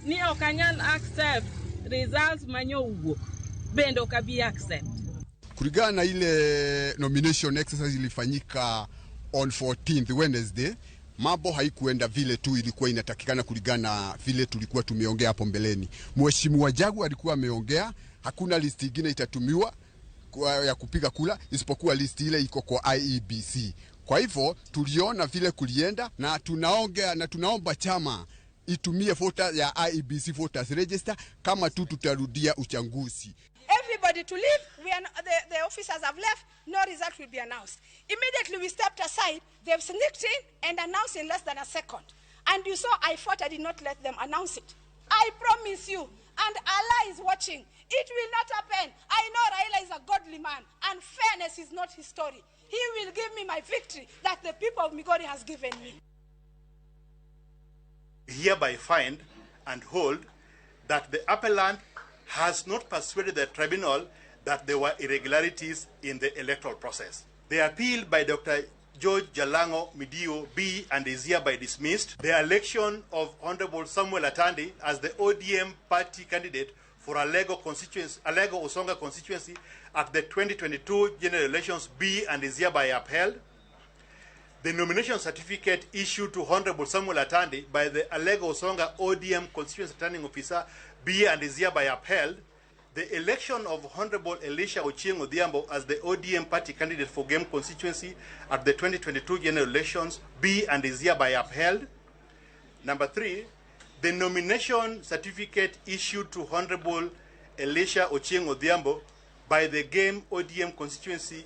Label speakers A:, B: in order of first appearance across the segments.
A: ni okanyal accept results manyo uwuok bendo kabi accept.
B: Kulingana na ile nomination exercise ilifanyika on 14th Wednesday, mambo haikuenda vile tu ilikuwa inatakikana kulingana vile tulikuwa tumeongea hapo mbeleni. Mheshimiwa Jagu alikuwa ameongea hakuna list nyingine itatumiwa ya kupiga kula isipokuwa list ile iko kwa IEBC. Kwa hivyo tuliona vile kulienda na tunaomba chama itumie voter ya IEBC voters register kama tu tutarudia uchaguzi.
C: Everybody to leave. The officers have left. No result will be announced. Immediately we stepped aside. They've sneaked in and announced in less than a second. And you saw I fought. I did not let them announce it. I promise you, and Allah is watching, it will not happen. I know Raila is a godly man, and fairness is not his story. He will give me my victory that the people of Migori has given me.
D: Hereby find and hold that the appellant has not persuaded the tribunal that there were irregularities in the electoral process. The appeal by Dr. George Jalango Midio B and is hereby dismissed. The election of Honorable Samuel Atandi as the ODM party candidate for Alego Osonga constituency at the 2022 general elections B and is hereby upheld. The nomination certificate issued to Honorable Samuel Atandi by the Alego Osonga ODM constituency returning officer B and is hereby upheld. The election of Honorable Elisha Ochieng Odhiambo as the ODM party candidate for Game constituency at the 2022 general elections B and is hereby upheld. Number 3, the nomination certificate issued to Honorable Elisha Ochieng Odhiambo by the Game ODM constituency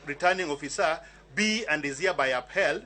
D: returning officer B and is hereby upheld.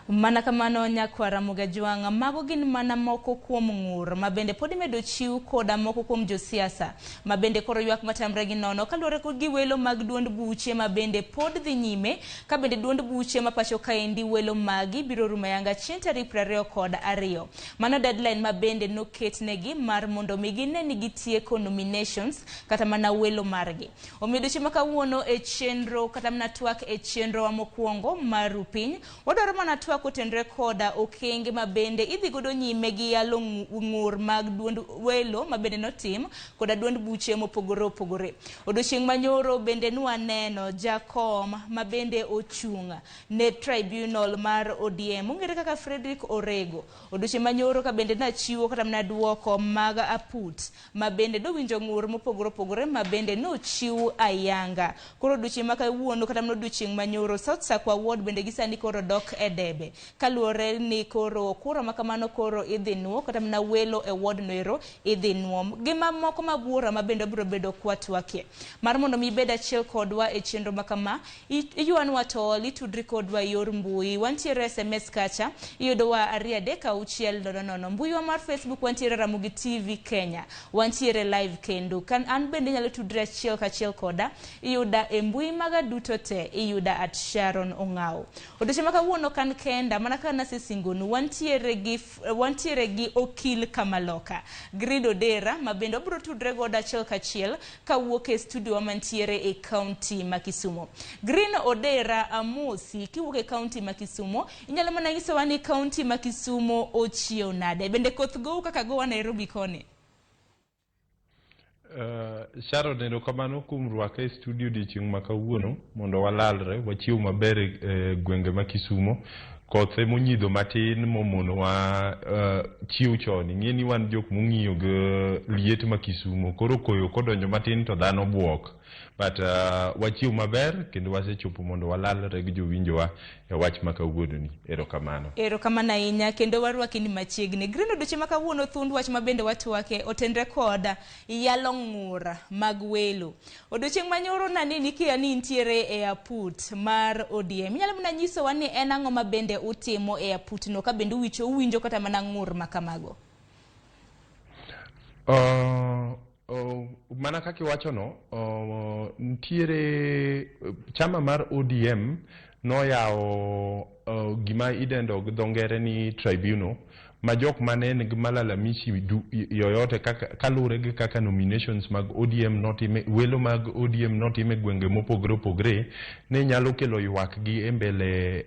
E: Mana kamano nyakwa Ramogi Juanga mago gin mana moko kuom ngur mabende podi medo chiu koda moko kuom josiasa mabende koro ywak matamre gi nono kaluore kod gi welo mag duond buche mabende pod dhi nyime ka bende duond buche mapacho kaendi welo magi biro rumo yanga chieng' tarik 22. Mano deadline mabende noketnegi mar mondo migine ni gitieko nominations kata mana welo margi. Omiyo chieng' makawuono e chenro kata mana twak e chenro wa mokwongo mar Ruu Piny wadwaro mana twak kotenre koda okenge mabende idhi godo nyime gi yalo ngur mag duond welo mabende notim koda duond buche mopogore opogore. Odiochieng' manyoro bende nwaneno jakom mabende ochung' ne tribunal mar ODM ong'ere kaka Frederick Orego. Odiochieng' manyoro ka bende nachiwo kata mana duoko mag aput mabende dowinjo ngur mopogore opogore mabende nochiw ayanga. Koro odiochieng' makawuono kata mana odiochieng' manyoro South Sakwa Ward bende gisani koro dok edebe kaluore ni koro kura makamano koro idhi nuo kata mana welo e ward noero idhi nuom gima moko mabuora mabende biro bedo kwatwakie mar mondo mi beda achiel kodwa e chenro makama iywanwa to litudri kodwa yor mbui wantiere SMS kacha iyudowa 23600 mbui wa mar Facebook wantiere Ramogi TV Kenya wantiere live kendo kan an bende nyalo tudri achiel kachiel koda iyuda e mbui maga duto te iyuda @Sharon Ongao. Odiochieng' makawuono kan kenda mana kana sesingonu wantiere gi okil Kamaloka Grido Dera mabende obro tudre goda achiel kachiel kawuok e studio mantiere e county ma Kisumo. Green Odera amosi kiwuok e county ma Kisumo inyalo mana nyisowa ni county ma Kisumo ochiew nade bende koth go kaka go Nairobi koni.
F: Sharon neno kamano kuom rwake studio di chieng' makawuono mondo walalre wachiw maber gwenge ma Kisumo kothe monyido matin momono wa chiw choni ng'eni wan jok mong'iyo gi liet ma Kisumo koro koyo kodonjo matin to dhano buok but wachiw maber kendo wasechopo mondo walalre gi jowinjowa e wach makawuono ni erokamano ahinya kendo warwaki ni machiegni Green odiochieng' makawuono thund wach mabende watwake otenre koda yalo ng'ur mag welo. Odiochieng' manyoro nanini kia ni ntiere e aput mar ODM inyalo mana nyisowa ni en ang'o mabende utimo e aput no ka bende uwinjo kata mana ng'ur makamago. Mana kaki wacho no ntiere chama mar ODM no yao gima idendo gi dho ngere ni tribunal ma jok mane nigi malalamishi yoyote kalure gi kaka nominations mag ODM notime, welo mag ODM notime gwenge mopogre opogre, ne nyalo kelo ywak gi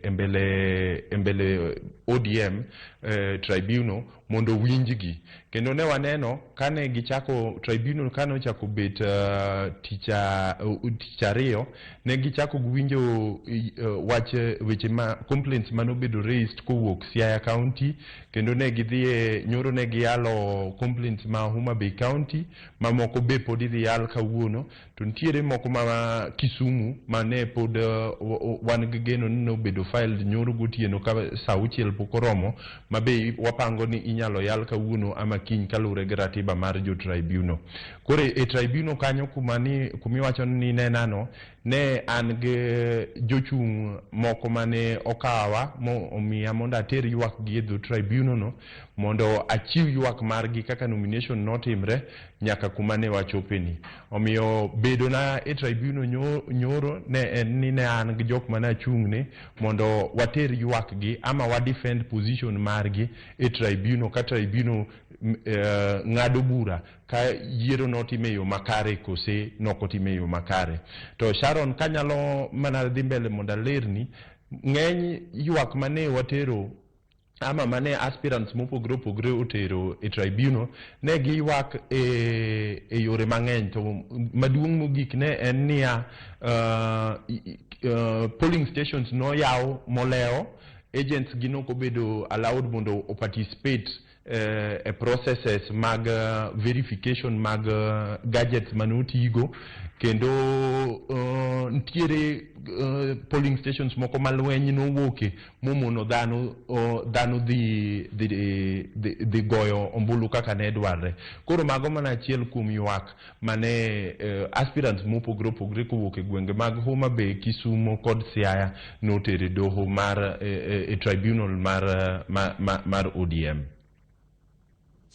F: embele ODM tribunal mondo winjgi. Kendo ne waneno kane gichako tribunal kane ochako bet ticha ariyo, ne gichako winjo weche ma complaints manobedo raised kowuok Siaya County, kendo ne gidhie nyoro ne giyalo complaints ma Homa Bay County, ma moko be pod idhi yal kawuono, to nitiere moko ma Kisumu mane pod wan gi geno ni nobedo filed nyoro gotieno ka saa 6 pok oromo, ma be wapango ni inyalo yal kawuono ama kiny kalure gi ratiba mar jo tribunal. Koro e tribunal kanyo kumiwacho ni nenano, ne an gi jochung' moko mane okawa omiya mondo ater ywak gi e dho tribunal no mondo achiw ywak margi kaka nomination notimre nyaka kuma ne wachopeni. Omiyo bedona e tribunal nyoro ne en ni ne an gi jok mane achung'ne mondo water ywak gi ama wa defend position margi e tribunal, ka tribunal ng'ado bura ka yiero notime yo makare kose nokotime yo makare. To Sharon, kanyalo mana dhi mbele mondo alerni, ng'eny ywak mane watero ama mane aspirants mopogre opogre otero e tribunal ne giywak e yore mang'eny, to maduong' mogik ne en niya, polling stations noyaw moleo, agents gi nokobedo allowed mondo participate a processes mag verification mag gadgets manotigo, kendo ntiere polling stations moko malweny nowuoke momono dhano dhi goyo ombulu kaka ne dwarre. Koro mago mana achiel kuom ywak mane aspirants mopogre opogre kowuok e gwenge mag Homa Bay, Kisumu kod Siaya notere doho mar tribunal mar ODM.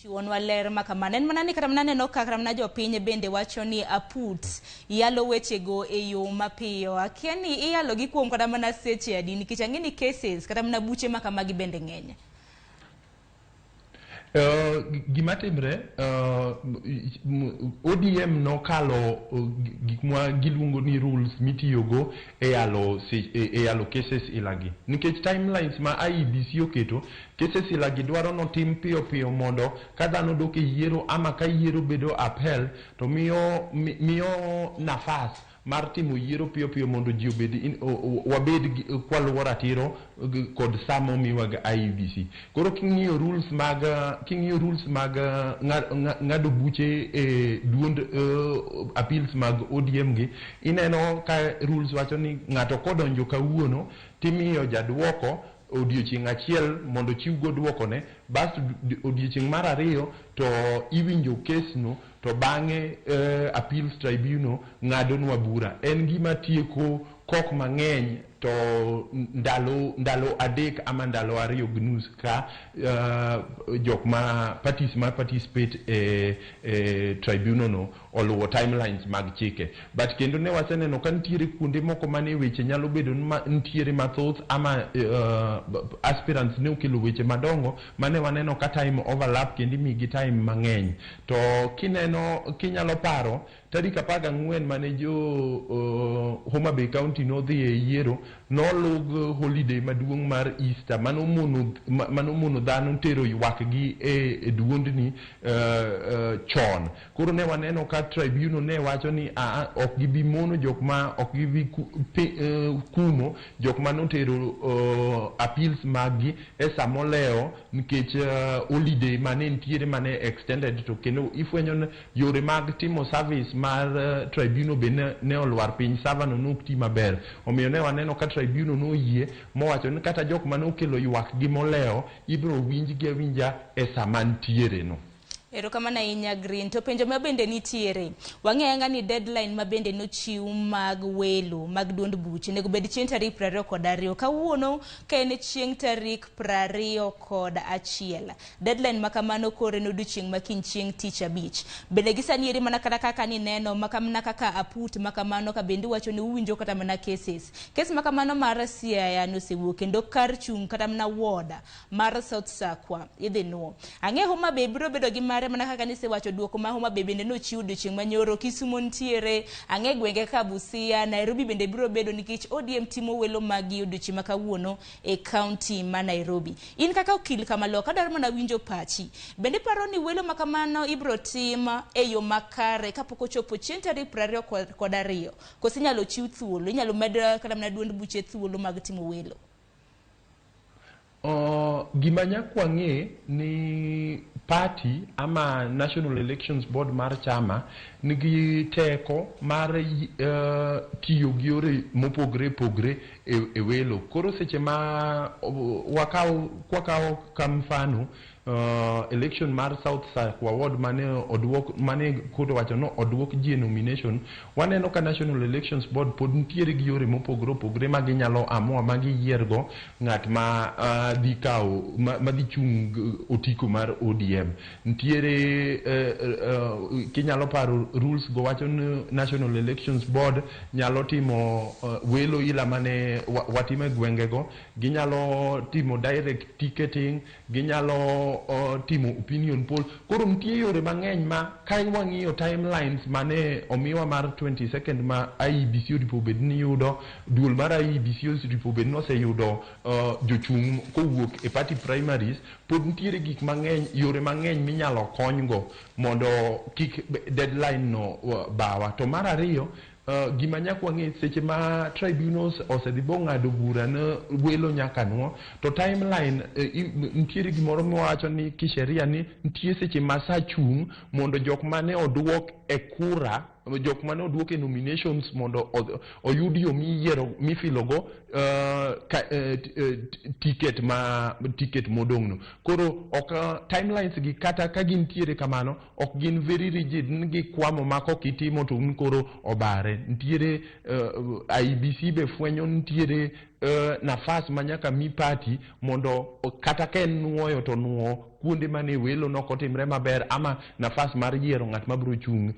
E: Chiwonwa ler makamano. En mana ni kata naneno kaka mana jopiny bende wacho ni aput yalo wechego e yo mapiyo. Akia ni iyalo gi kuom kata mana seche adi, nikech ang'e ni cases kata mana buche makamagi bende ng'eny.
F: Gima timre, ODM nokalo gik ma giluongo ni rules mitiyogo e yalo cases ilagi. Nikech timelines ma IEBC oketo, cases ilagi dwaro notim piyo piyo mondo ka dhano dok e yiero ama ka yiero bedo upheld, to miyo nafas mar timo yiero piyo piyo mondo ji wabed kwaluwo ratiro kod samo miwag IEBC. Koro king'iyo rules mag ng'ado buche e duond appeals mag ODM gi, ineno ka rules wacho ni ng'ato kodonjo kawuono timiyo jadwoko odiochieng' achiel mondo chiwgo dwokone, bas odiochieng' mar ariyo to iwinjo case no, to bang'e appeals tribunal ng'adonwa bura. En gima tieko kok mang'eny to ndalo 3 ama ndalo 2 gi nus ka jok ma parties ma participate e tribunal no oluwo timelines mag chike. But kendo ne waseneno ka nitiere kuonde moko mane weche nyalo bedo nitiere mathoth ama aspirants ne okelo weche madongo mane waneno ka time overlap kendo migi time mang'eny. To kinyalo paro tarik 14 mane jo Homa Bay County nodhi e yiero, nolog holiday maduong' mar Easter manomono dhano tero ywak gi e duondni chon. Koro ne waneno ka tribunal ne wacho ni ok gibi mono ok gibi kumo jok manotero appeals maggi e samoleo, nikech holiday mane ntiere mane extended, to kendo ifwenyo yore mag timo service mar tribunal be ne olwar piny, savano nok ti maber. Omiyo ne waneno ka tribunal noyie mowacho ni kata jok mane okelo ywak gi moleo ibiro winjgi awinja e sama ntiere no.
E: Erokamano ahinya Green. To penjo mabende nitiere. Wang'eyo ni deadline mabende nochiw mag welo mag duond buche nego bed chieng' tarik 22 kawuono ka en chieng' tarik 21. Deadline makamano kore nodiochieng' makiny chieng' tich abich. Bende gisanieri mana kaka ni neno makamana kaka aput makamano ka bende wacho ni uwinjo kata mana cases. Kes makamano mar Siaya nosewuok kendo kar chung' kata mana woda mar South Sakwa idhi nuo. Ang'e Homa Bay biro bedo gi mare mana kaka nisewacho duoko ma Homa Bay bende nochiw odiochieng' manyoro, Kisumu ntiere, ang'e gwenge ka Busia, Nairobi bende biro bedo nikech ODM timo welo magi odiochieng' ma kawuono e county ma Nairobi. In kaka okil kamalo kadwaro mana winjo pachi. Bende paro ni welo makamano ibro tim e yo makare kapok ochopo chieng' tarik 22 koso inyalo chiw thuolo, inyalo med kata mana duond buche thuolo mag timo welo.
F: Gima nyakwang'e ni party ama National Elections Board mar chama nigi teko mar tiyo gi yore mopogre pogre e welo. Koro seche ma kwakawo ka mfano election mar South Sakwa ward mane koto wacho no odwok ji nomination, waneno ka National Elections Board pod ntiere gi yore mopogre opogre ma ginyalo amua ma giyiergo ng'at ma dhi kawo ma dhi chung' otiko mar ODM. Ntiere kinyalo paro rules go wacho ni National Elections Board nyalo timo welo ila mane watimo e gwengego, ginyalo timo direct ticketing, ginyalo timo opinion poll. Koro nitie yore mang'eny ma ka wang'iyo timelines mane omiwa mar 22nd ma IEBC odipo bed ni yudo, duol mar IEBC odipo bed noseyudo jochung' kowuok e party primaries, pod nitiere gik mang'eny, yore mang'eny minyalo konygo mondo kik deadline no bawa. To mar ariyo, gima nyakwang'e seche ma tribunals osedhi bong'ado bura na welo nyaka nuo, to timeline nitiere gimoro miwacho ni kisheria ni nitie seche ma sa chung' mondo jok mane odwok e kura, jok mane odwok e nominations mondo oyud yo miyiero mifilogo ticket modong'no. Koro timelines gi kata ka gintiere kamano ok gin very rigid, ngi kwamo mako kitimo to koro obare. Ntiere IEBC be fwenyo ntiere nafas manyaka mi party mondo kata ka en nuoyo to nuo kuonde mane welo nokotimre maber, ama nafas mar yiero ng'at mabro chung'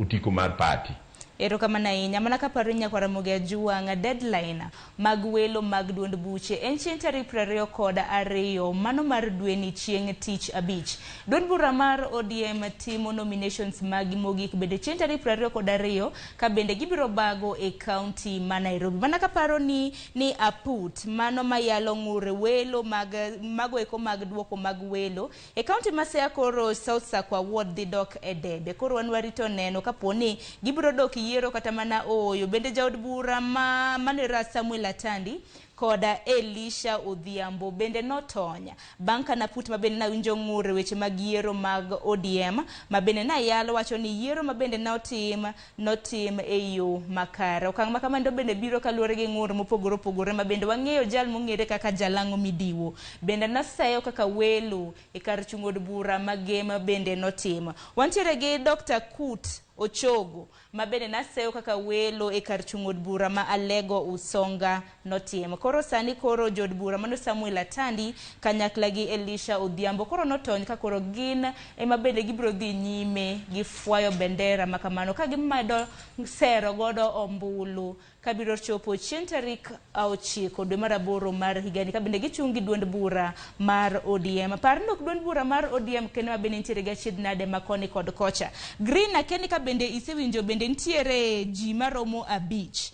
F: otiko mar party.
E: Erokamano ahinya. Mana kaparo nyaka Ramogi ajuang' deadline mag welo mag duond buche en chieng' tarik 22 mano mar dwe ni chieng' tich abich. Duond bura mar ODM timo nominations magi mogik bende chieng' tarik 22 ka bende gibiro bago e county ma Nairobi. Mana kaparo ni aput mano ma Yalo ng'ure welo mago eko mag duoko mag welo e county ma Siaya koro South Sakwa ward dhi dok e debe. Koro wan warito neno kaponi gibiro dok yiero kata mana oyo. Bende jaod bura manera Samuel Atandi koda Elisha Odhiambo bende notonya bang' kana put mabende nawinjo ng'ure weche mag yiero mag ODM mabende na Yalo wacho ni yiero mabende notim e yo makare. Okang' makamando bende biro kaluwore gi ng'ur mopogore opogore mabende wang'eyo jal mong'ere kaka Jalang'o Midiwo bende nasayo kaka welo e kar chung' od bura magema bende notim. Wantiere gi Dr. Kut Ochogo mabende naseyo kaka welo e kar chung' od bura ma Alego Usonga notim. Koro sani koro jod bura mano Samuel Atandi kanyakla gi Elisha Odhiambo koro notony ka koro gin ema bende gibiro dhi nyime gi fwayo bendera makamano ka gimedo sero godo ombulu kabiro chopo chieng' tarik 9 dwe mar 8 mar higani ka bende gichung' gi duond bura mar ODM. Parno duond bura mar ODM kendo mabende nitiere ga chidnade makoni kod kocha. Green akeni ka bende isewinjo bende nitiere ji maromo 5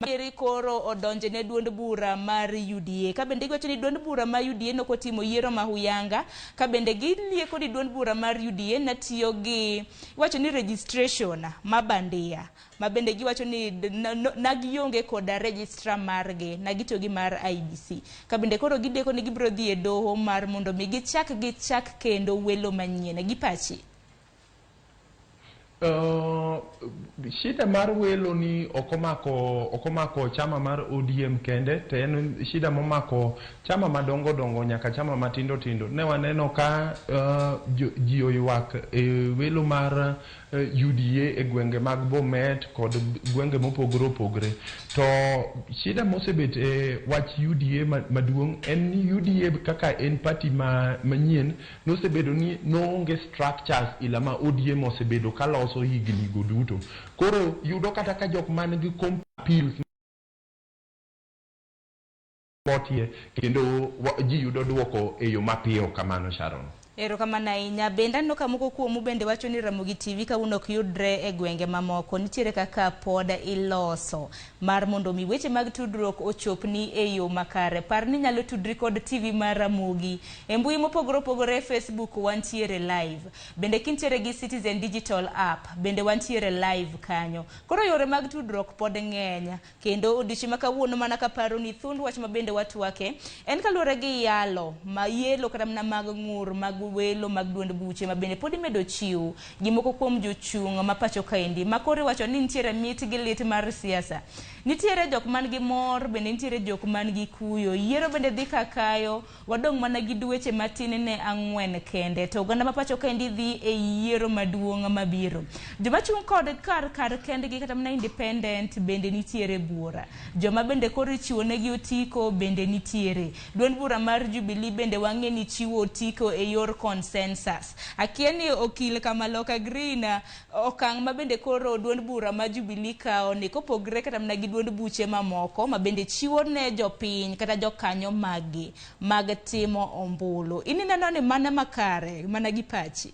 E: Eri koro odonje ne duond bura mar UDA. Ka bende giwacho ni duond bura mar UDA nokotimo yiero mahuyanga. Ka bende gilieko ni duond bura mar UDA natiyo gi wacho ni registration mabandia. Ma bende giwacho ni nagionge koda registra marge nagitiyo gi mar IBC. Ka bende koro gideko ni gibiro dhi e doho mar mondo mi gichak kendo welo manyien. Gipachi
F: shida mar Welo ni okomako chama mar ODM kende, to en shida momako chama madongo dongo nyaka chama matindo tindo. Ne waneno ka ji oywak Welo mar UDA e gwenge mag Bomet kod gwenge mopogore opogore. To shida mosebet e wach UDA maduong' en ni UDA kaka en party manyien nosebedo ni noonge structures ila ma ODM osebedo kaloso higni go duto. Koro yudo kata ka jok man gi appeals kendo ji yudo duoko e yo mapiyo kamano, Sharon.
E: Erokamano ahinya. Bende aneno ka moko kuomu bende wacho ni Ramogi TV kawuono ok yudre e gwenge mamoko. Nitiere kaka pod iloso mar mondo mi weche mag tudruok ochopni e yo makare. Par ni nyalo tudri kod TV mar Ramogi e mbui mopogore opogore. Facebook wantiere live, bende kintiere gi Citizen Digital App bende wantiere live kanyo. Koro yore mag tudruok pod ng'eny, kendo odiochieng' ma kawuono mana kaparo ni thund wach ma bende watwake en kaluwore gi yalo ma yelo kata mana mag ng'ur mag Welo mag duond buche ma bende pod imedo chiw gi moko kuom jochung' ma pacho kaendi ma koro wacho ni nitiere mit gi lit mar siasa. Nitiere jok man gi mor, bende nitiere jok man gi kuyo. Yiero bende dhi kakayo, wadong' mana gi dweche matin ne 4 kende to oganda ma pacho kaendi dhi e yiero maduong' mabiro. Joma chung' kod kar kendgi kata mana independent bende nitiere buora. Joma bende koro chiwo negi otiko bende nitiere. Duond bura mar Jubilee bende wang'e ni chiwo otiko e yor consensus. Akia ni okil Kamaloka Green okang' ma bende koro duond bura ma Jubilee kao ni kopogre kata mana gi duond buche mamoko ma bende chiwo ne jopiny kata jokanyo magi mag timo ombulu. Ineno ni mana makare mana gi pachi?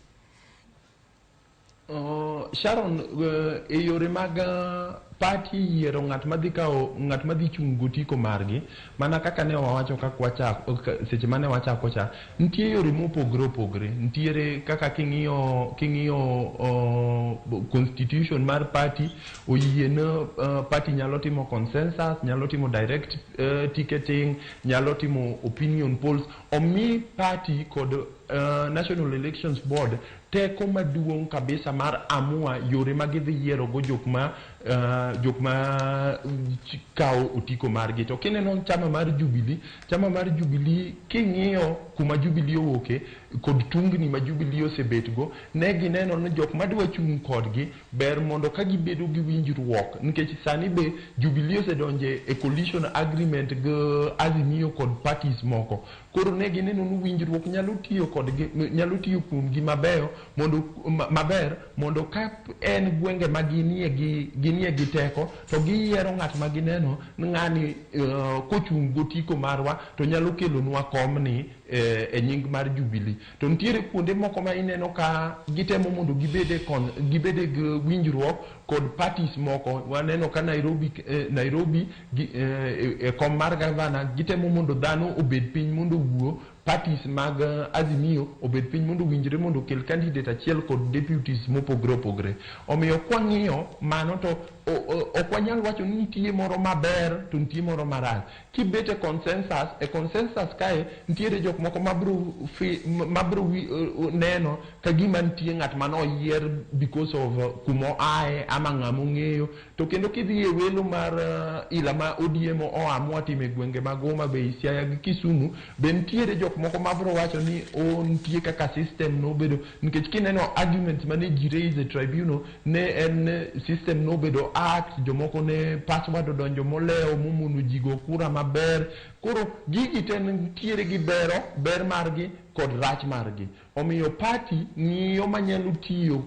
F: Sharon, e yore mag party yiero ng'at madhi chung' gotiko margi, mana kaka ne wawacho seche mane wachako cha, nitie yore mopogore opogore. Nitiere kaka king'iyo constitution mar party oyiene party nyalo timo consensus, nyalo timo direct ticketing, nyalo timo opinion polls. Omi party kod National Elections Board teko maduong' kabisa mar amua yore magidhi yiero go jok ma kao otiko margi. To kineno chama mar Jubilee king'iyo kuma Jubilee owuoke kod tungni ma Jubilee osebet go, ne gineno ni jok madwa chung' kodgi ber mondo ka gibedo gi winjruok, nikech sani be Jubilee osedonje e coalition agreement gi Azimio kod parties moko. Koro ne gineno ni winjruok nyalo tiyo kuomgi maber mondo ka en gwenge ma ginie gi teko to giyiero ng'at ma gineno ni ng'ani kochung' gotiko marwa to nyalo kelonwa komni e nying mar Jubilee. To nitiere kuonde moko ma ineno ka gitemo mondo gibede gi winjruok kod parties moko. Waneno ka Nairobi e kom mar gavana gitemo mondo dhano obed piny mondo wuo, parties mag Azimio obed piny mondo winjre mondo kel candidate achiel kod deputies mopogore opogore. Omiyo kwang'iyo mano to ok wanyal wacho ni nitie moro maber to nitie moro marach. Kibet e consensus kae nitiere jok moko mabro neno ka gima nitie ng'at mano oyier because of kumo ae ama ng'amo ng'eyo. To kendo kidhi e Welo mar ila ma ODM oamua time gwenge mag Homa Bay, Siaya gi Kisumu, be nitiere jok moko mabro wacho ni nitie kaka system nobedo, nikech kineno arguments mane ji raise e tribunal ne en system nobedo act, jomoko ne password odonjo moleo momono ji go kura maber. Koro gigi te nitiere gi ber margi kod rach margi. Omiyo party ng'iyo manyalo tiyo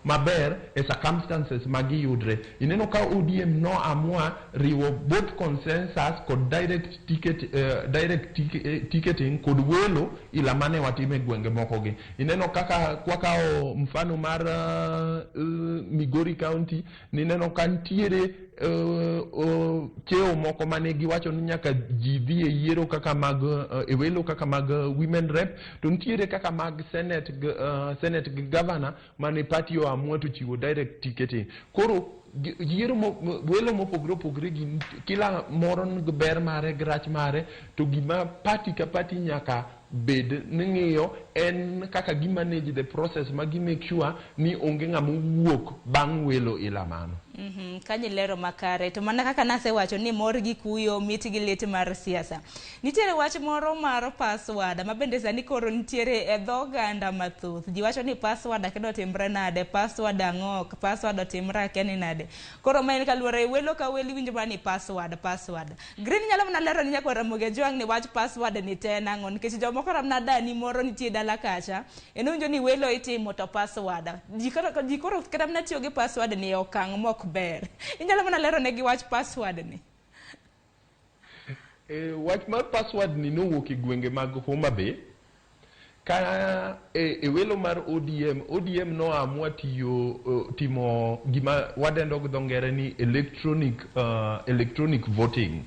F: maber e circumstances magiyudre. Ineno ka ODM no amua riwo both consensus kod direct ticketing kod Welo ila mane watime gwenge moko gi. Ineno kaka kwakao mfano mar Migori County, nineno ka nitiere cheo moko mane giwacho ni nyaka ji dhi e yiero kaka mag Welo kaka mag women rep, to nitiere kaka mag senate gi governor mane party oamua to chiwo direct ticketing. Koro yiero Welo mopogore opogore gi kila moro nigi ber mare gi rach mare, to gima party ka party nyaka bed ni ng'iyo en kaka gi manage the process ma gi make sure ni onge ng'ama wuok bang' welo ilamano.
E: Kanyi lero makare to mana kaka nasewacho ni mor gi kuyo miti gi lit mar siasa. Nitiere wach moro mar password ma bende sani koro nitiere e dhoganda mathoth. Ji wacho ni password akedo timbre nade, password ang'ok, password otimre akeni nade. Koro ma en kaluwore welo ka welo winjo mana ni password. Green nyalo mana lero ni nyakwa Ramogi Juang ni wach password ni tena ang'o nikech jomoko ramna dani moro nitie dala kacha. En winjo ni welo itimo to password. Ji koro kata mna tiyo gi password ni okang' mok ber. Inyalo mana lero negi wach password ni.
F: Wach mar password ni nowuok e gwenge mag Homa Bay ka welo mar ODM no amua timo gima wadendo gi dho ngere ni electronic voting.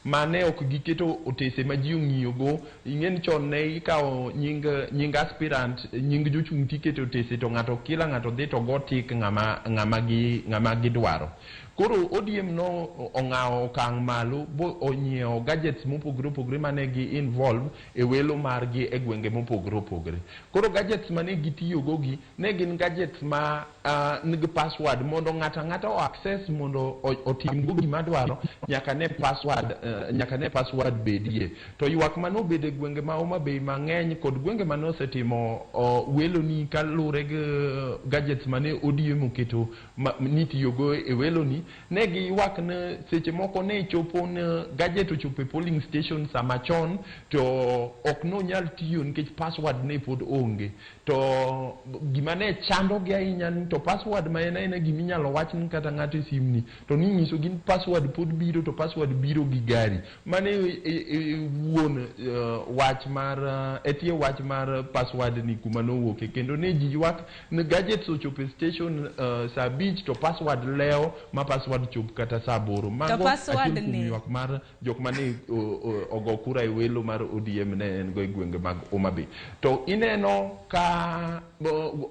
F: Mane ok giketo otese ma ji ong'iyogo. Ing'en chon ne ikawo nying aspirant, nying jochung' tiketo otese to kila ng'ato dhi to go tik ng'ama gidwaro. Koro ODM no ong'awo okang' malo bo onyiewo gadgets mopogore opogore mane gi involve e welo margi e gwenge mopogore opogore. Koro gadgets mane gitiyogo gi ne gin gadgets ma nigi password mondo ng'ata o access mondo otim go gima dwaro nyaka ne password bedie. To ywak mano bede gwenge ma Homa Bay mang'eny kod gwenge mano setimo welo ni kalure gi gadgets mane ODM oketo nitiyogo e welo ni ne gi ywak ne seche moko ne chopo ne gadget ochopo e polling station sama chon to ok no nyal tiyo nikech password ne pod onge. To gima ne chando gi ahinya ni to password ma en gima inyalo wach ni kata ng'ato e simni to ni nyiso gin password pod biro to password biro gi gari. Mane wuon wach mar etie wach mar password ni kuma nowuoke kendo ne ji ywak ne gadgets ochopo e station saa 5 to password leo ma password chop kata saa 8. Mago achiel kuom ywak mar jok mane ogo kura e welo mar ODM ne en go e gwenge mag Homa Bay. To ineno ka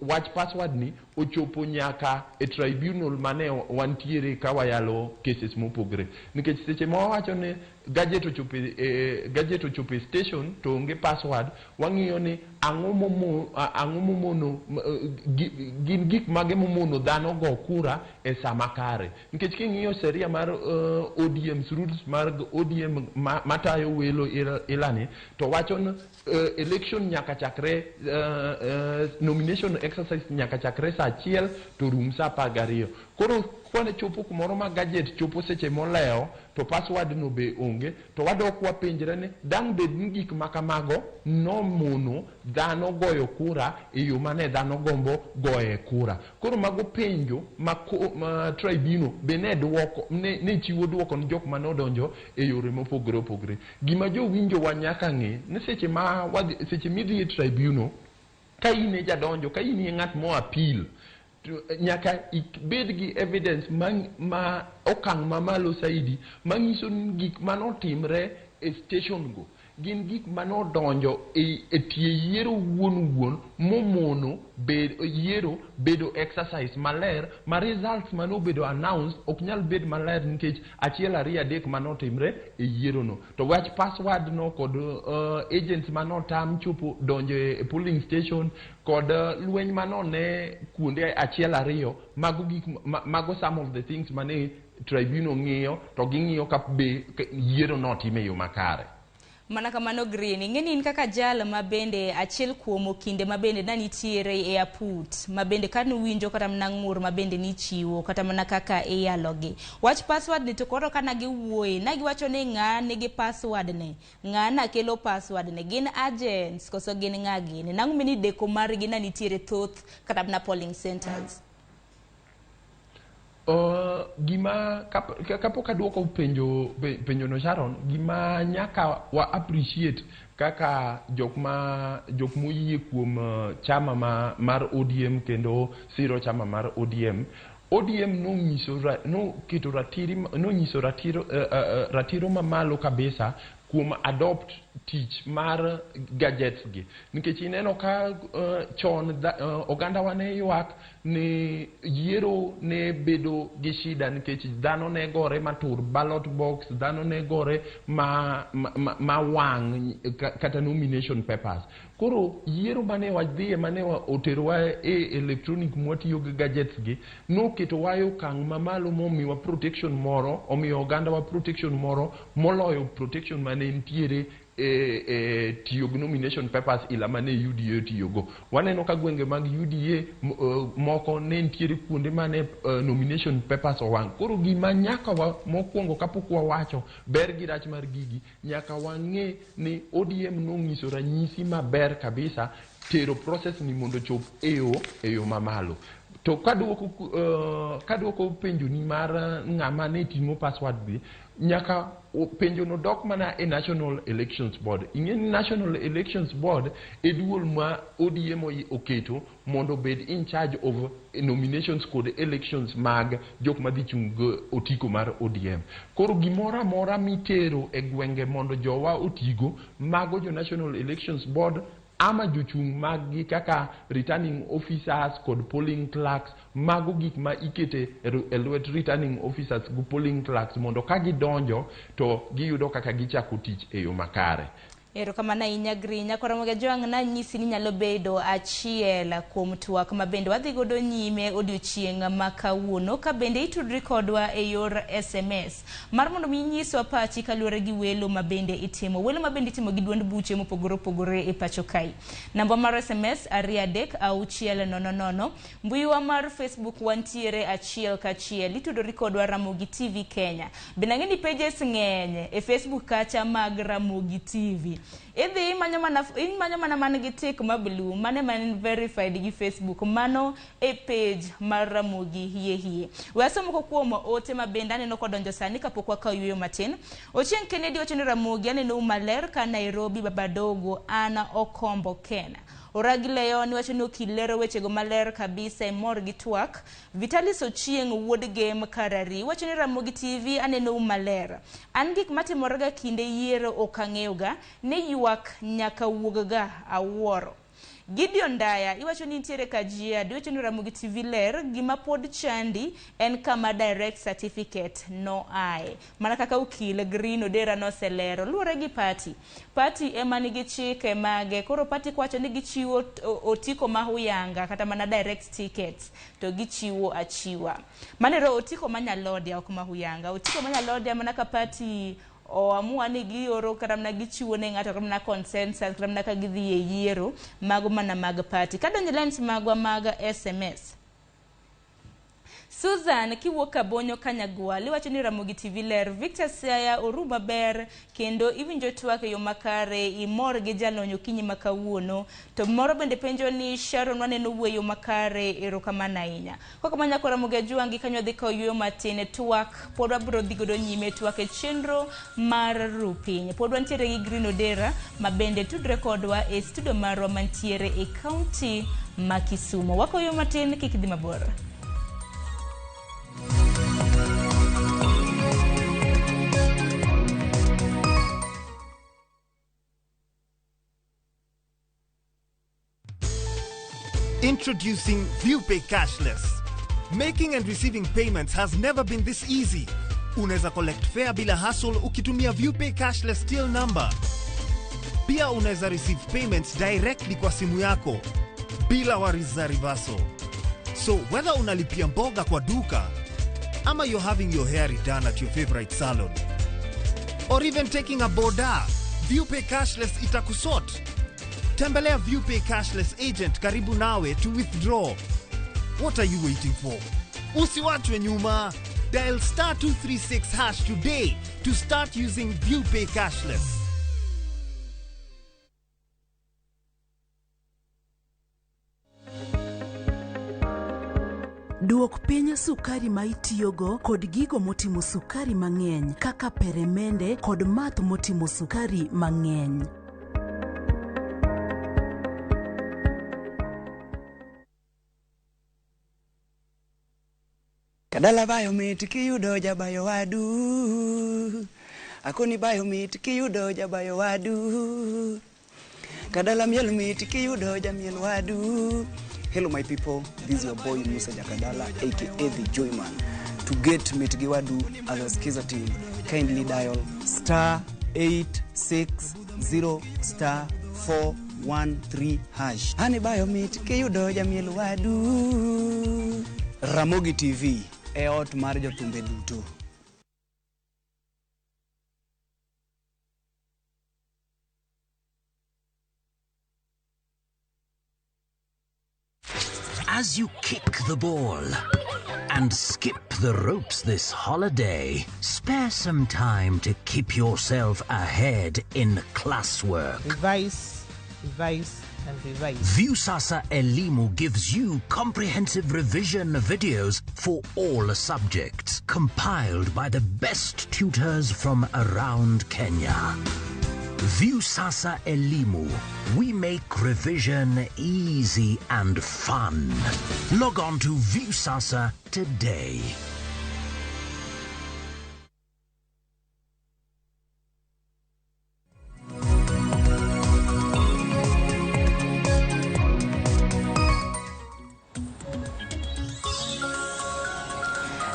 F: wach password ni ochopo nyaka e tribunal mane wantiere ka wayalo cases mopogre nikech seche ma wawacho ne gadget ochopo e station to onge password wang'iyo ni ang'o momono gin gik mage momono dhano go kura e sama kare nikech king'iyo sheria mar ODM rules mar ODM matayo welo ilani to wacho ni election nyaka chakre nomination exercise nyaka chakre saa 1 to rum saa 12. Koro kwane chopo kumoro ma gadget chopo seche moleo to password no be onge to wadok wapenjre ni dang bed ni gik makamago nomono dhano goyo kura e yo mane dhano gombo goye kura. Koro mago penjo ma tribunal be ne chiwo duoko ni jok manodonjo e yore mopogore opogore. Gima jo winjo wa nyaka ng'e ni seche midhi e tribunal ka in e jadonjo ka in e ng'at mo appeal nyaka ibed gi evidence ma okang' mamalo saidi manyiso gik manotimre e station go gin gik manodonjo e tie yiero wuon momono yiero bedo exercise maler ma results manobedo announced ok nyal bed maler nikech 1 2 3 manotimre e yiero no. To wach password no kod agents manotam chopo donjo e polling station kod lweny manone kuonde 1 2 mago some of the things mane tribunal ng'iyo to ging'iyo ka be yiero no time yo makare.
E: Mana kamano Green, ing'eni in kaka jal ma bende achiel kuom kinde ma bende nanitiere e aput ma bende ka nuwinjo kata mana ng'ur ma bende nichiwo kata mana kaka Yalo gi. Wach password ni to koro kana giwuoye na giwacho ni ng'a nigi password ne, ng'a na kelo password ne, gin agents koso gin ng'a gini. Nang'o mini deko margi nanitiere thoth kata mana polling centers.
F: Gima kapok aduoko penjo no Sharon, gima nyaka wa appreciate kaka jok moyie kuom chama mar ODM kendo siro chama mar ODM nonyiso ratiro mamalo kabisa kuom adopt tich mar gadgets gi nikech ineno ka chon oganda wa ne ywak ni yiero ne bedo gi shida nikech dhano ne gore matur ballot box, dhano ne gore ma wang kata nomination papers. Koro yiero mane wadhiye mane oterowa electronic mwatiyo gi gadgets gi noketo wayo kang' mamalo momiwa protection moro, omiyo oganda wa protection moro moloyo protection mane nitiere tiyo gi nomination papers ila mane UDA tiyogo. Waneno ka gwenge mag UDA moko ne nitiere kuonde mane nomination papers owang'. Koro gima nyaka mokwongo kapok wawacho ber gi rach mar gigi, nyaka wang'e ni ODM nong'iso ranyisi maber kabisa tero process ni mondo chop e yo mamalo. To kaduoko penjo ni mar ng'ama ne timo password bi, nyaka penjo no dok mana e National Elections Board. Ing'eni National Elections Board e duol ma ODM oketo mondo bed in charge of nominations kod elections mag jok madhi chung otiko mar ODM. Koro gimora mora mitero e gwenge mondo jowa otigo mago jo National Elections Board ama jochung' mag kaka returning officers kod polling clerks, mago gik ma ikete e lwet returning officers gu polling clerks mondo ka gidonjo to giyudo kaka gichako tich e yo makare.
E: Erokamano ahinya Grinya. Ramogi Ajwang' nanyisi ni nyalo bedo achiel kuom twak ma bende wadhi godo nyime odiochieng' ma kawuono ka bende itudri kodwa e yor SMS mar mondo mi nyiswa pachi kaluwore gi welo ma bende itimo. Welo ma bende itimo gi duond buche mopogore opogore e pacho kae. Namba mar SMS 33600. Mbuiwa mar Facebook wantiere achiel kachiel. Itudri kodwa Ramogi TV Kenya. Benang'eni pages ng'eny e Facebook kacha mag Ramogi TV. Idhi imanyo mana man gi tick ma blue mane man verified gi Facebook mano e page mar Ramogi hie. Wasomo ko kuom ote ma bende aneno kodonjo sani kapok wakayuyo matin. Ochieng' Kennedy ochen Ramogi aneno maler ka Nairobi Babadogo ana Okombo Kenya. Oragi Leon wacho ni okilero wechego maler kabisa mor gi twak. Vitalis Ochieng' wuod game Karari wacho ni Ramogi TV aneno maler. An gik matimorega kinde yiero okang'eyoga ne ywak nyaka wuogga awuoro. Gideon Daya iwacho ni nitiere Kajiado iwacho ni Ramogi TV ler gima pod chandi en kama direct certificate no ae. Mana kaka ukil Green Odera no selero luore gi party ema nigi chike mage. Koro party kwacho ni gichiwo otiko mahuyanga kata mana direct tickets to gichiwo achiwa. Manero otiko manyalode ok mahuyanga. Otiko manyalode mana ka party o amua ni gioro kata mna gichiwo ne ng'ato kata mna consensus kata mna ka gidhi e yiero mago mana mag party. Kadonjo lens magwa mag SMS. Susan kiwuok Kabonyo Kanyagwal iwacho ni Ramogi TV ler. Victor Siaya oru maber kendo iwinjo twak e yo makare imor gi jalony okinyi makawuono. To moro bende penjo ni Sharon waneno wuoyo makare erokamano ahinya. Kaka manyako Ramogi Ajwang' kanyo dhi kayuyo matin twak pod wabiro dhi godo nyime twak e chenro mar Ruu Piny. Pod wantiere gi Green Odera ma bende tudre kodwa e studio marwa mantiere e county ma Kisumu. Wakoyo matin kik dhi mabor.
G: Introducing ViewPay Cashless. Making and receiving payments has never been this easy. Unaweza collect fare bila hassle ukitumia ViewPay Cashless till number. Pia unaweza receive payments directly kwa simu yako bila worries za reversal. So whether unalipia mboga kwa duka ama you're having your hair redone at your favorite salon or even taking a boda, ViewPay Cashless itakusort. Tembelea ViewPay Cashless agent karibu nawe to withdraw. What are you waiting for? Usiwachwe nyuma. Dial *236# today to start using ViewPay Cashless.
H: Duok piny sukari ma itiyogo kod gigo motimo sukari mang'eny kaka peremende kod math motimo sukari mang'eny.
I: Kadala bayo mit kiyudo jabayo wadu Akoni bayo mit kiyudo jabayo wadu. Kadala miel mit kiyudo jamiel wadu. Hello my people, this is your boy Musa Jakadala aka The Joyman. To get Mitgi Wadu as a skiza team, kindly dial *860*413#. Hani bayo Mitgi yudo jamiel wadu. Ramogi TV, eot mar jotumbe duto.
J: As you kick the ball and skip the ropes this holiday, spare some time to keep yourself ahead in classwork.
K: Revise, revise, and revise.
J: Viusasa Elimu gives you comprehensive revision videos for all subjects, compiled by the best tutors from around Kenya. Viusasa Elimu. We make revision easy and fun. Log on to Viusasa today.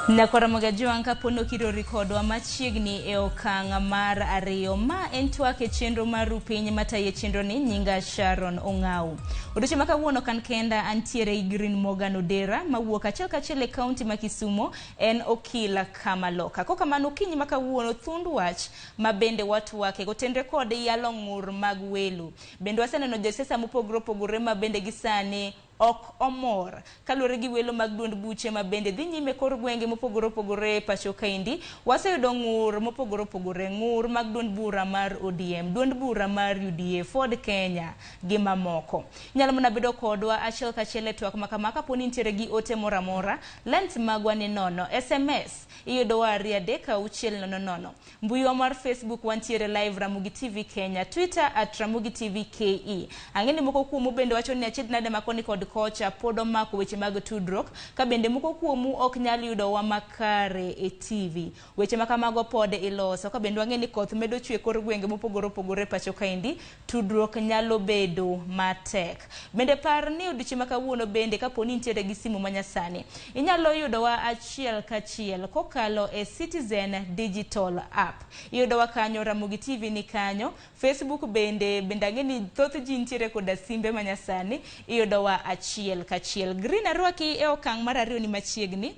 E: Nakwaramoga juanka pono kiro rikodwa machiegni e okang' mar ariyo ma en twak e chenro mar Ruu Piny mataye chenro ni nyinga Sharon Ong'au. Odiochieng' ma kawuono kan kenda antiere i Green Morgan Odera mawuok achiel e kaunti ma Kisumo en okila Kamaloka. Koka mano okinyi ma kawuono thund wach ma bende watwake gotenre kod yalo ng'ur mag welo. Bende waseneno josiasa mopogore opogore ma bende gisani ok omor kaluwore gi welo mag duond buche ma bende dhi nyime kor gwenge mopogore opogore pacho kaindi. Waseyudo ng'ur mopogore opogore, ng'ur mag duond bura mar ODM, duond bura mar UDA, Ford Kenya gi mamoko. Nyalo mana bedo kodwa achiel kachiel e twak makamaka poni nitiere gi ote moramora. Lens magwa ni nono, SMS iyudo wa 3-600. Mbui mar Facebook wantiere live Ramogi TV Kenya, Twitter @Ramogi TV KE. Ang'eni moko kuomu bende wacho ni achied nade makoni kod kocha podo mako weche mag tudruok ka bende moko kuomu ok nyal yudo wa makare e TV. Weche makamago pode iloso ka bende wang'eni koth medo chwe kor gwenge mopogore opogore pacho kaindi, tudruok nyalo bedo matek. Bende par ni odiochieng' ma kawuono bende kaponi nitiere gi simu manyasani inyalo yudo wa achiel kachiel kokalo e Citizen Digital App. Iyudo wa kanyo, Ramogi TV ni kanyo, Facebook bende ang'eni thoth ji nitiere koda simbe manyasani, iyudo wa achiel kachiel. Green arwaki e okang' mar ariyo ni machiegni.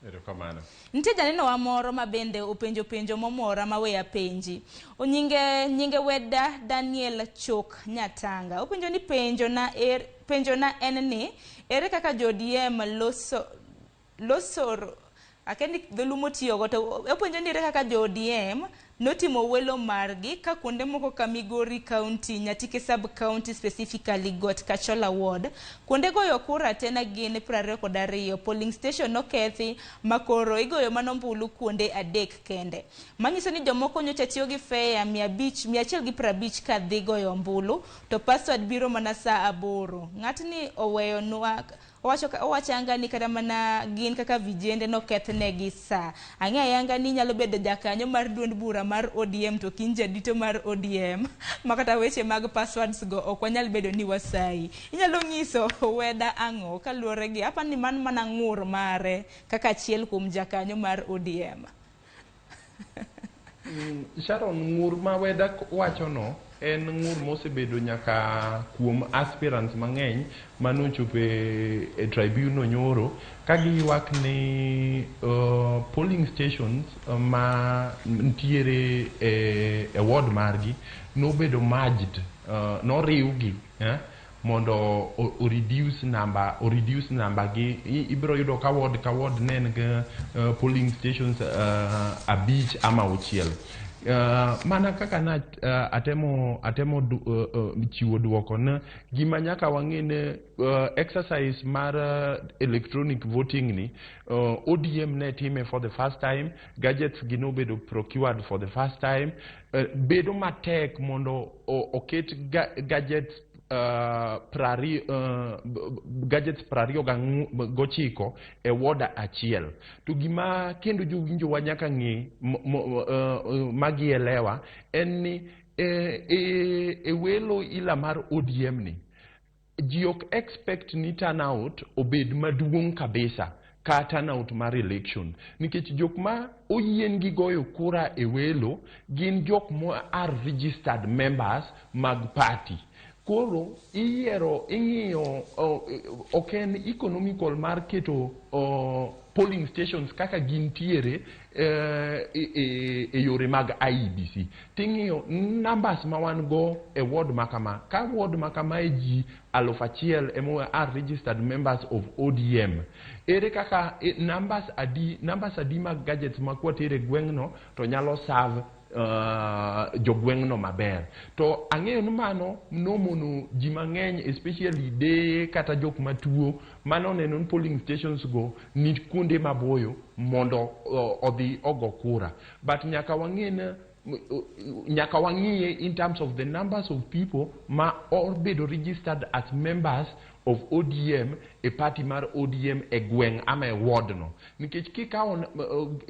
F: Erokamano.
E: Nitie janeno wa moro ma bende openjo momora ma weya penji. Nyinge weda Daniel Chok Nyatanga. Openjo ni penjo na en ni ere kaka JODM losor akeni dholumo tiyogo to openjo ni ere kaka JODM notimo welo margi ka kuonde moko ka Migori County, Nyatike Sub County specifically got Kachola Ward. Kuonde goyo kura tena gin 22 polling station nokethi makoro igoyo manombulu kuonde 3 kende. Manyiso ni jomoko nyocha tiyo gi fare 150 ka dhi goyo mbulu to password biro mana saa 8. Ng'atni oweyo nwak owachanga ni kada mana gin kaka vijende no kethnegi saa. Ayanga ni nyalo bedo jakanyo mar duond bura mar ODM to kinja dito mar ODM makata weche mag passwords go ok wanyal bedo ni wasai. Inyalo nyiso weda ang'o kaluwore gi apani man mana ng'ur mare kaka achiel kuom jakanyo mar ODM.
F: Sharon, ng'ur ma weda wacho no en ng'ur mosebedo nyaka kuom aspirants mang'eny manochopo e tribunal nyoro ka giywak ni polling stations ma ntiere e ward margi nobedo merged, noriwgi mondo o reduce number gi. Ibiro yudo ka ward nen ga polling stations 5 ama 6. Mana kaka na atemo chiwo duoko na gima nyaka wang'ene exercise mar electronic voting ni ODM ne time for the first time, gadgets gino bedo procured for the first time. Bedo matek mondo oket gadgets gadgets 29 e woda achiel. To gima kendo jowinjo wa nyaka ng'e magielewa en ni e Welo ila mar ODM ni ji ok expect ni turnout obed maduong' kabisa ka turnout mar election nikech jok ma oyien gi goyo kura e Welo gin jok ma are registered members mag party. Koro ing'iyo ok en economical mar keto polling stations kaka gintiere e yore mag IEBC. Ting'iyo numbers ma wan go e ward makama. Ka ward makama e ji 1,000 emo are registered members of ODM. Ere kaka numbers adi mag gadgets makwatere gweng'no to nyalo serve jogweng'no maber. To ang'eyo ni mano nomono ji mang'eny especially de kata jok matuo mano neno polling stations go ni kuonde maboyo mondo odhi ogo kura. But nyaka wang'iye in terms of the numbers of people ma obedo registered as members of ODM a party mar ODM e gweng' ama e ward no. Nikech kikawo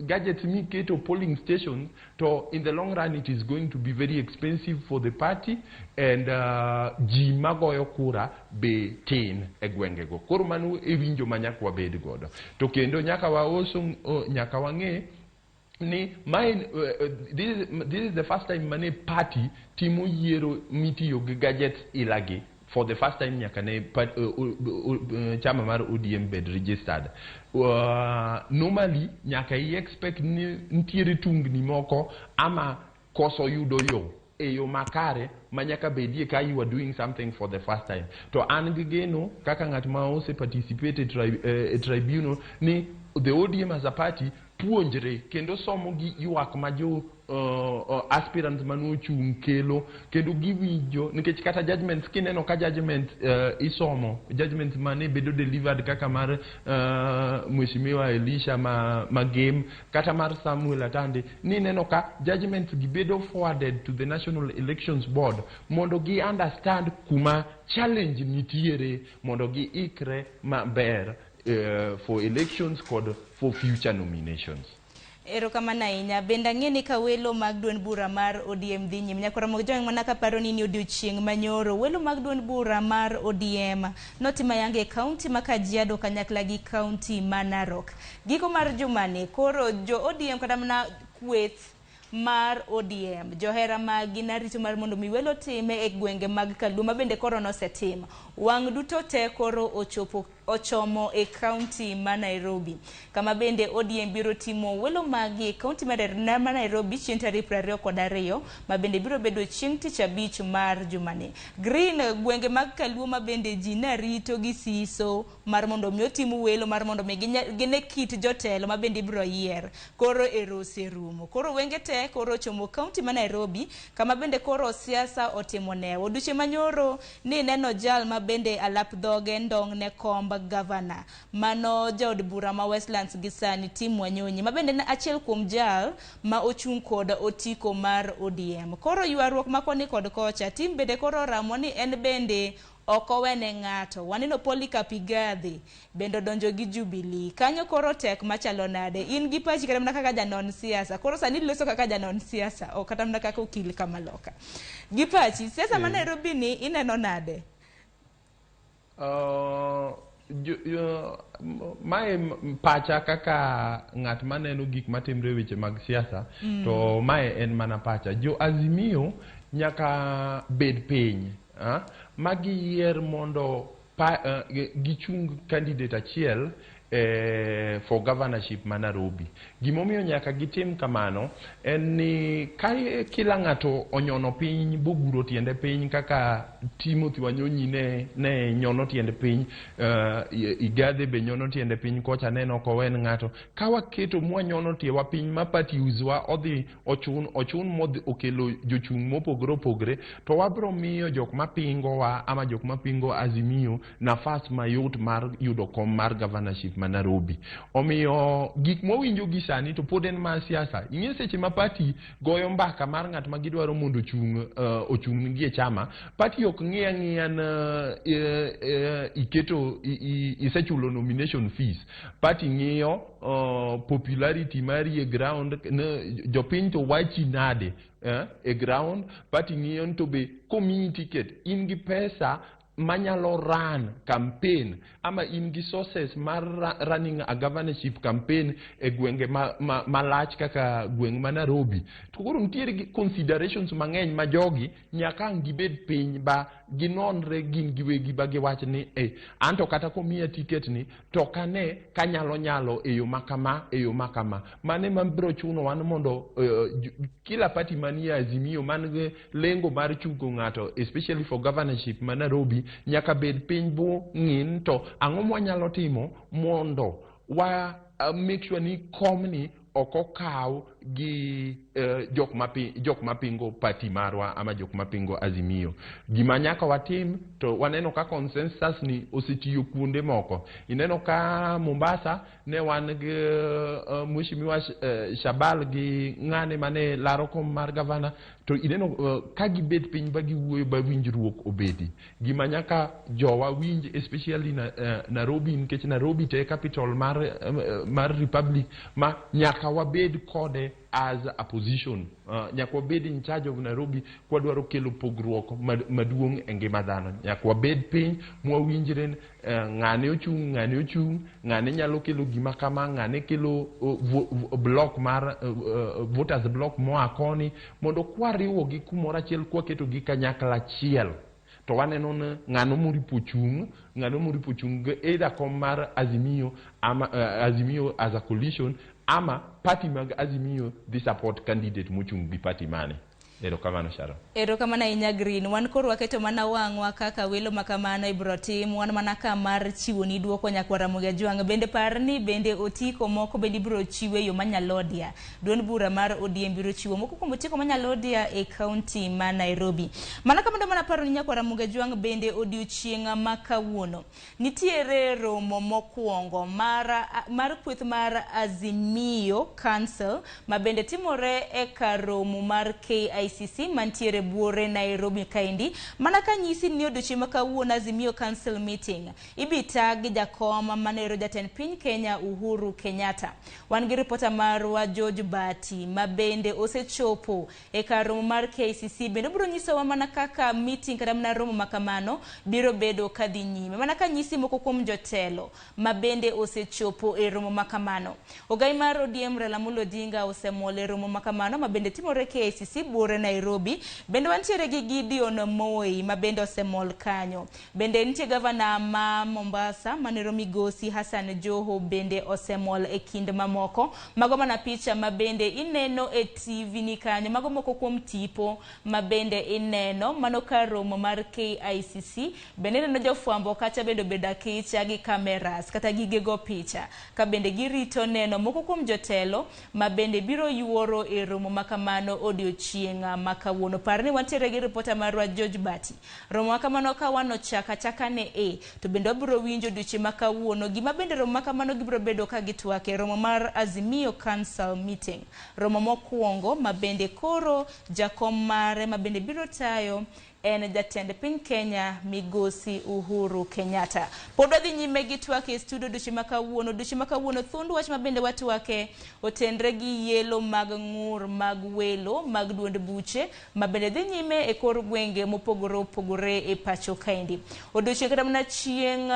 F: gadgets miketo polling stations to in the long run it is going to be very expensive for the party and ji magoyo kura be tin e gwengego. Koro mano e winjo ma nyaka wabed godo. To kendo nyaka wang'e ni this is the first time mane party timo yiero mitiyo gi gadgets ilagi. For the first time nyaka ne chama mar ODM bed registered. Normally nyaka expect ni ntiere tungni moko ama koso yudo yo eyo makare manyaka bedie ka you are doing something for the first time. To an gigeno kaka ng'at ma ose participate e tribunal ni the ODM as a party puonjre kendo somo gi ywak ma jo aspirants manu chung kelo kendo giwinjo nikech kata judgments kineno ka judgment isomo judgments mane bedo delivered kaka mar Mheshimiwa Elisha Magem kata mar Samuel Atande ni neno ka judgments gibedo forwarded to the National Elections Board mondo gi understand kuma challenge nitiere mondo gi ikre maber for elections kod for future nominations.
E: Erokamano ahinya. Bende ang'eni ka welo mag duond bura mar ODM dhi nyime. Nyakoro Ramogi jowang' mana kaparo ni odiochieng' manyoro welo mag duond bura mar ODM notimo ayanga e kaunti ma Kajiado kanyakla gi kaunti ma Narok. Giko mar jumani koro jo ODM kata mana kweth mar ODM johera magi narito mar mondo mi welo time e gwenge mag Kaluma bende koro nosetima. Wang' duto te koro ochomo e kaunti ma Nairobi. Kama bende ODM biro timo welo magi e kaunti ma Nairobi chieng' tarik 22 ma bende biro bedo chieng' tich abich mar jumani. Green gwenge mag Kaluma bende ji narito gi siso mar mondo mi otimo welo mar mondo mi gine kit jotelo ma bende biro yier. Koro erose rumo. Koro wenge te koro chomo kaunti ma Nairobi kama bende koro siasa otimo ne. Odiochieng' manyoro ni neno jal ma bende alap dhoge ndong ne komb governor mano jaod bura ma Westlands gi sani Tim Wanyonyi ma bende achiel kuom jal ma ochung' kod otiko mar ODM. Koro ywaruok makoni kod kocha Tim bende koro ramo ni en bende okowene ng'ato. Waneno Polycarp Igathe bende donjo gi Jubilee. Kanyo koro tek machalo nade. In gi pachi kata mana kaka janon siasa. Koro sani loso kaka janon siasa o kata mana kaka okil Kamaloka. Gi pachi siasa ma Nairobi ni ineno nade? Mae pacha kaka ng'at maneno gik matimre weche mag siasa to mae en mana pacha. Jo Azimio nyaka bed piny magi yier mondo gichung candidate achiel for governorship ma Nairobi. Gimomiyo nyaka gitim kamano en ni kila ng'ato onyono piny boguro tiende piny kaka Timothy Wanyonyi ne nyono tiende piny, Igathe be nyono tiende piny kocha neno kowen ng'ato. Ka waketo mwanyono tiewa piny ma party uzwa odhi ochun modhi okelo jochung' mopogore opogore to wabro miyo jok mapingo wa ama jok mapingo Azimio nafas mayot mar yudo kom mar governorship
F: Leadership ma Nairobi. Omiyo gik mowinjo gi sani to pod en ma siasa. Ing'e seche ma party goyo mbaka mar ng'at ma gidwaro mondo ochung' gi e chama, party ok ng'iya ng'iya na iketo isechulo nomination fees. Party ng'iyo popularity mari e ground, jopiny to wachi nade e ground. Party ng'iyo to be komiyi ticket in gi pesa manyalo run campaign ama in gi sources mar running a governorship campaign e gwenge malach kaka gweng ma Nairobi. To koro nitiere considerations mang'eny ma jogi nyaka gibed piny ba ginonre gin giwegi ba giwach ni anto kata komiya ticket ni to kane kanyalo e yo makama mane mabiro chuno wan mondo kila party manie Azimio man gi lengo mar chungo ng'ato especially for governorship ma Nairobi nyaka bed piny bo ng'in to ang'o mwanyalo timo mondo wa make sure ni komni oko kaw gi jok mapingo party marwa ama jok mapingo Azimio. Gima nyaka watim to waneno ka consensus ni osetiyo kuonde moko. Ineno ka Mombasa ne wan gi Mheshimiwa Shabal gi ng'ane mane laro kom mar gavana, to ineno ka gibet piny ba giwuoyo ba winjruok obedi. Gima nyaka jowa winj especially Nairobi, nikech Nairobi te capital mar republic, ma nyaka wabed kode as a position. Nyaka wabed in charge of Nairobi kwa dwaro kelo pogruok maduong' e ngima dhano. Nyaka wabed piny mwawinjre ng'ane ochung', ng'ane nyalo kelo gima kama, ng'ane kelo block mar voters block moa koni, mondo kwariwo gi kumoro achiel kwaketo gi kanyakla achiel. To waneno na ng'ano moripo chung' either kom mar Azimio ama Azimio as a coalition ama party mag Azimio the support candidate mochung' gi party mane. Erokamano Sharon.
E: Erokamano ahinya Green. Wan koro waketo mana wang'wa kaka welo makamano ibiro tim. Wan mana ka mar chiwo ni duoko nyakwa Ramogi Ajwang'. Bende parni bende otiko moko bende ibiro chiwe yo manyalodia. Duond bura mar ODM biro chiwo moko kuom otiko manyalodia e county ma Nairobi. Mana kamano mana paro ni nyakwa Ramogi Ajwang' bende odiochieng' ma kawuono. Nitiere romo mokwongo mar kweth mar Azimio Council ma bende timore e kar romo mar ICC mantiere buore Nairobi kaindi. Mana ka nyisi ni odiochieng' ma kawuono Azimio Council meeting ibita gi jakom manero jatend piny Kenya Uhuru Kenyatta. Wan gi reporter marwa George Bati ma bende osechopo e kar romo mar KICC. Bende biro nyisowa mana kaka meeting kata mana romo makamano biro bedo kadhi nyime. Mana ka nyisi moko kuom jotelo ma bende osechopo e romo makamano. Ogai mar ODM Raila Amolo Odinga osemole romo makamano ma bende timore KICC buore Nairobi. Bende wantiere gi Gideon Moi ma bende osemol kanyo. Bende nitie gavana ma Mombasa Manero Migosi Hassan Joho bende osemol e kind mamoko. Mago mana picha ma bende ineno e TV ni kanyo. Mago moko kuom tipo ma bende ineno mano kar romo mar KICC. Bende neno jofwambo kacha bende beda kicha gi kameras kata gige go picha ka bende girito neno moko kuom jotelo ma bende biro yuoro e romo makamano odiochieng' makawuono. Parni wantiere gi reporter marwa George Bati. Romo makamano ka wano chaka ne to bende obiro winjo odiochieng' makawuono gima bende romo makamano gibiro bedo ka gitwake romo mar Azimio Council meeting. Romo mokwongo ma bende koro jakom mare ma bende biro tayo en jatend piny Kenya Migosi Uhuru Kenyatta. Pod wadhi nyime gi twak e studio odiochieng' makawuono thund wach ma bende watwake otenre gi yelo mag ng'ur mag welo mag duond buche ma bende dhi nyime e kor gwenge mopogore e pacho kaindi. Odiochieng' kata mana chieng'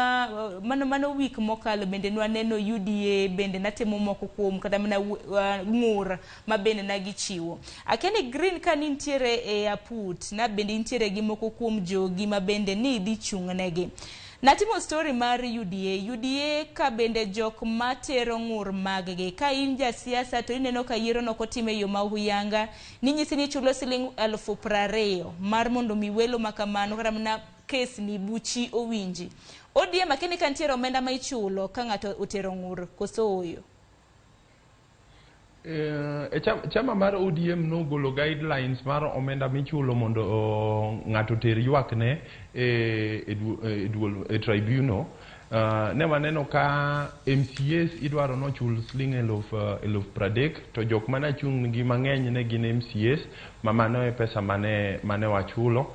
E: mano week mokalo bende nwaneno UDA bende natimo moko kuom kata mana ng'ur ma bende nagichiwo. Akeni Green ka nintiere e aput na bende nintiere gi moko kuom jogi ma bende ni dhi chung' negi. Natimo story mar UDA ka bende jok matero ng'ur maggi. Ka in ja siasa to ineno ka yiero no kotime yo ma huyanga ni nyisi ni chulo siling 20,000 mar mondo mi welo makamano kata mana kes ni buchi owinji. ODM akini kantiero omenda ma ichulo ka ng'ato otero ng'ur koso oyo.
F: Chama mar ODM no golo guidelines mar omenda michulo mondo ng'ato ter ywak ne e tribunal. Ne waneno ka MCAs idwaro no chul sling eluf pradek to jok mana chung gi mang'eny ne gin MCAs ma mano e pesa mane wachulo.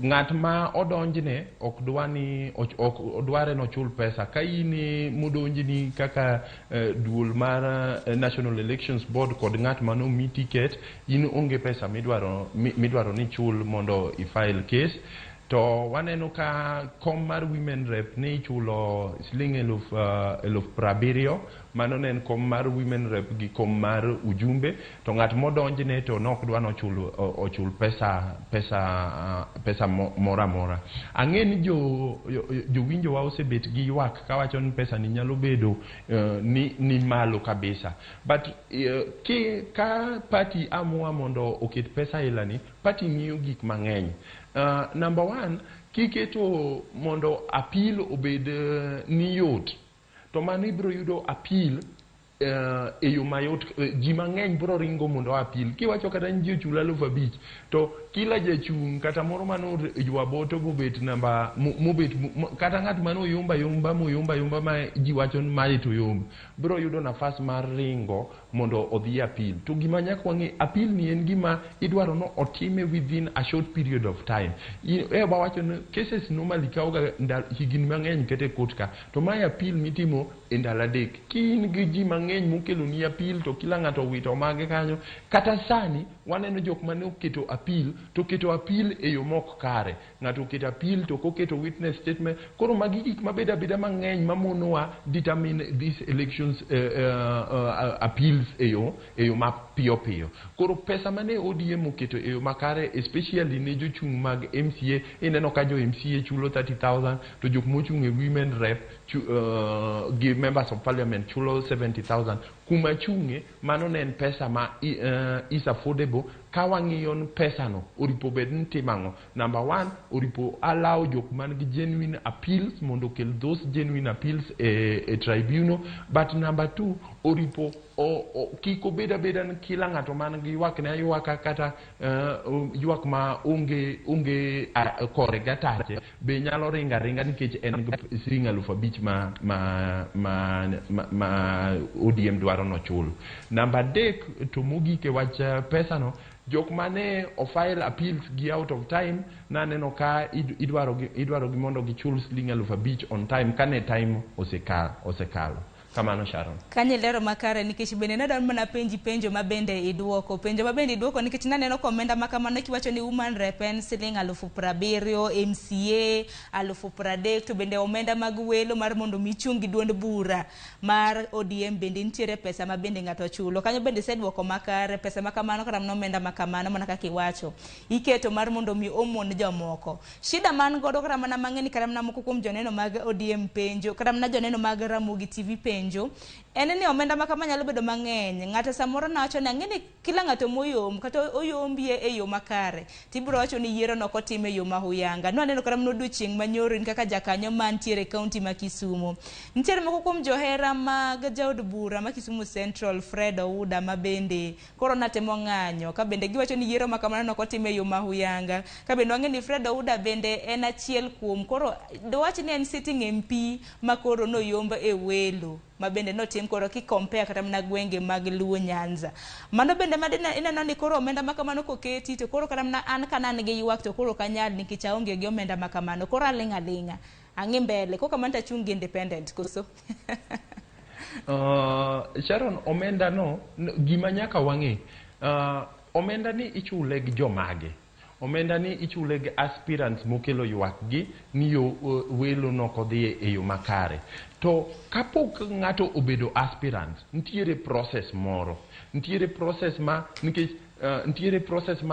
F: Ng'at ma odonjne ok dware no chul pesa ka ini mudonjni kaka duol mar National Elections Board kod ng'at mano mi ticket in onge pesa midwaro ni chul mondo i-file case. To waneno ka kom mar women rep ne ichulo siling eluf prabirio, mano ne en kom mar women rep gi kom mar ujumbe, to ng'at modonjne to nok dwa ochul pesa mora mora. Ang'e ni jowinjowa osebet gi ywak kawacho ni pesa ni nyalo bedo ni malo kabisa. But ka party amua mondo oket pesa ilani, party ng'iyo gik mang'eny. Number one, kiketo mondo appeal obed ni yot, to mano ibro yudo appeal e yo mayot. Ji mang'eny bro ringo mondo appeal. Kiwacho kata ni ji ochula 5,000 to kila jachung kata moro mano ywa boto mobet namba mobet kata ng'at mano yomba ma ji wacho ni mae to yomba bro yudo nafas mar ringo mondo odhi appeal. To gima nyaka wang'e, appeal ni en gima idwaro no otime within a short period of time. Wawacho ni cases normally kawoga higni mang'eny kete court ka, to mae appeal mitimo e ndalo adek. Kin gi ji mang'eny mokelo ni appeal to kila ng'ato wito mage kanyo, kata sani waneno jok mane oketo appeal to keto appeal e yo mok kare. Ng'ato oketo appeal to koketo witness statement. Koro magi gik mabeda mang'eny mamonowa determine these elections appeals e yo ma piyo. Koro pesa mane ODM oketo e yo makare, especially ne jochung mag MCA, ineno ka jo MCA chulo 30,000 to jok mochung e women rep gi members of parliament chulo 70,000. Kuma chunge mano ne en pesa ma is affordable. Ka wang'iyo pesa no oripo bed ni timango. Number one, oripo allow jok man gi genuine appeals mondo kel those genuine appeals e tribunal. But number two, oripo kiko beda ni kila ng'ato man gi ywak ne ywaka kata ywak ma unge kore gatache be nyalo ringa nikech en siling 5,000 ma ODM dwaro no chul. Number dek, to mogike wach pesa no, jok mane o-file appeals gi out of time, naneno ka idwaro gi mondo gichul siling 5,000 on time kane time osekalo. Kamano Sharon.
E: Kanye lero makare nikech bende nadon mana penjo mabende idwoko. Penjo mabende idwoko nikech naneno komenda makamano kiwacho ni woman rep en siling 70,000, MCA 30,000, to bende omenda mag welo mar mondo michungi duond bura mar ODM bende nitiere pesa mabende ng'ato chulo. Kanyo bende sedwoko makare, pesa makamano kata omenda makamano mana kaka iwacho. Iketo mar mondo mi omon jomoko. Shida man godo kata mana mang'eni kata mana moko kuom joneno mag ODM penjo, kata mana joneno mag Ramogi TV penjo. En ni omenda makama nyalo bedo mang'eny. Ng'ato samoro nawacho ni ang'eni kila ng'ato moyom kata oyombie e yo makare, tibiro wacho ni yiero no kotime e yo mahuyanga. No aneno kata mno chieng' manyoro ni kaka jakanyo mantiere kaunti ma Kisumu. Nitiere moko kuom johera mag jaod bura ma Kisumu Central Fred Ouda mabende koro natemo ng'anyo ka bende giwacho ni yiero makamano no kotime e yo mahuyanga. Ka bende wang'eni Fred Ouda bende en achiel kuom koro dwach ni en sitting MP ma koro no yomba e Welo mabende no tim koro ki compare kata mana gwenge mag Luo Nyanza. Mano bende madina ineno ni koro omenda makamano koketi to koro kata mana an kana nigi ywak to koro kanyal nikech aonge gi omenda makamano. Koro alinga ang'i mbele koka manta chungi independent koso.
F: Sharon, omenda no gima nyaka wang'e, omenda ni ichule gi jomage. Omenda ni ichule gi aspirants mokelo ywak gi ni yo welo no kodhi e yo makare. To kapok ng'ato obedo aspirant, nitiere process moro. Nitiere process ma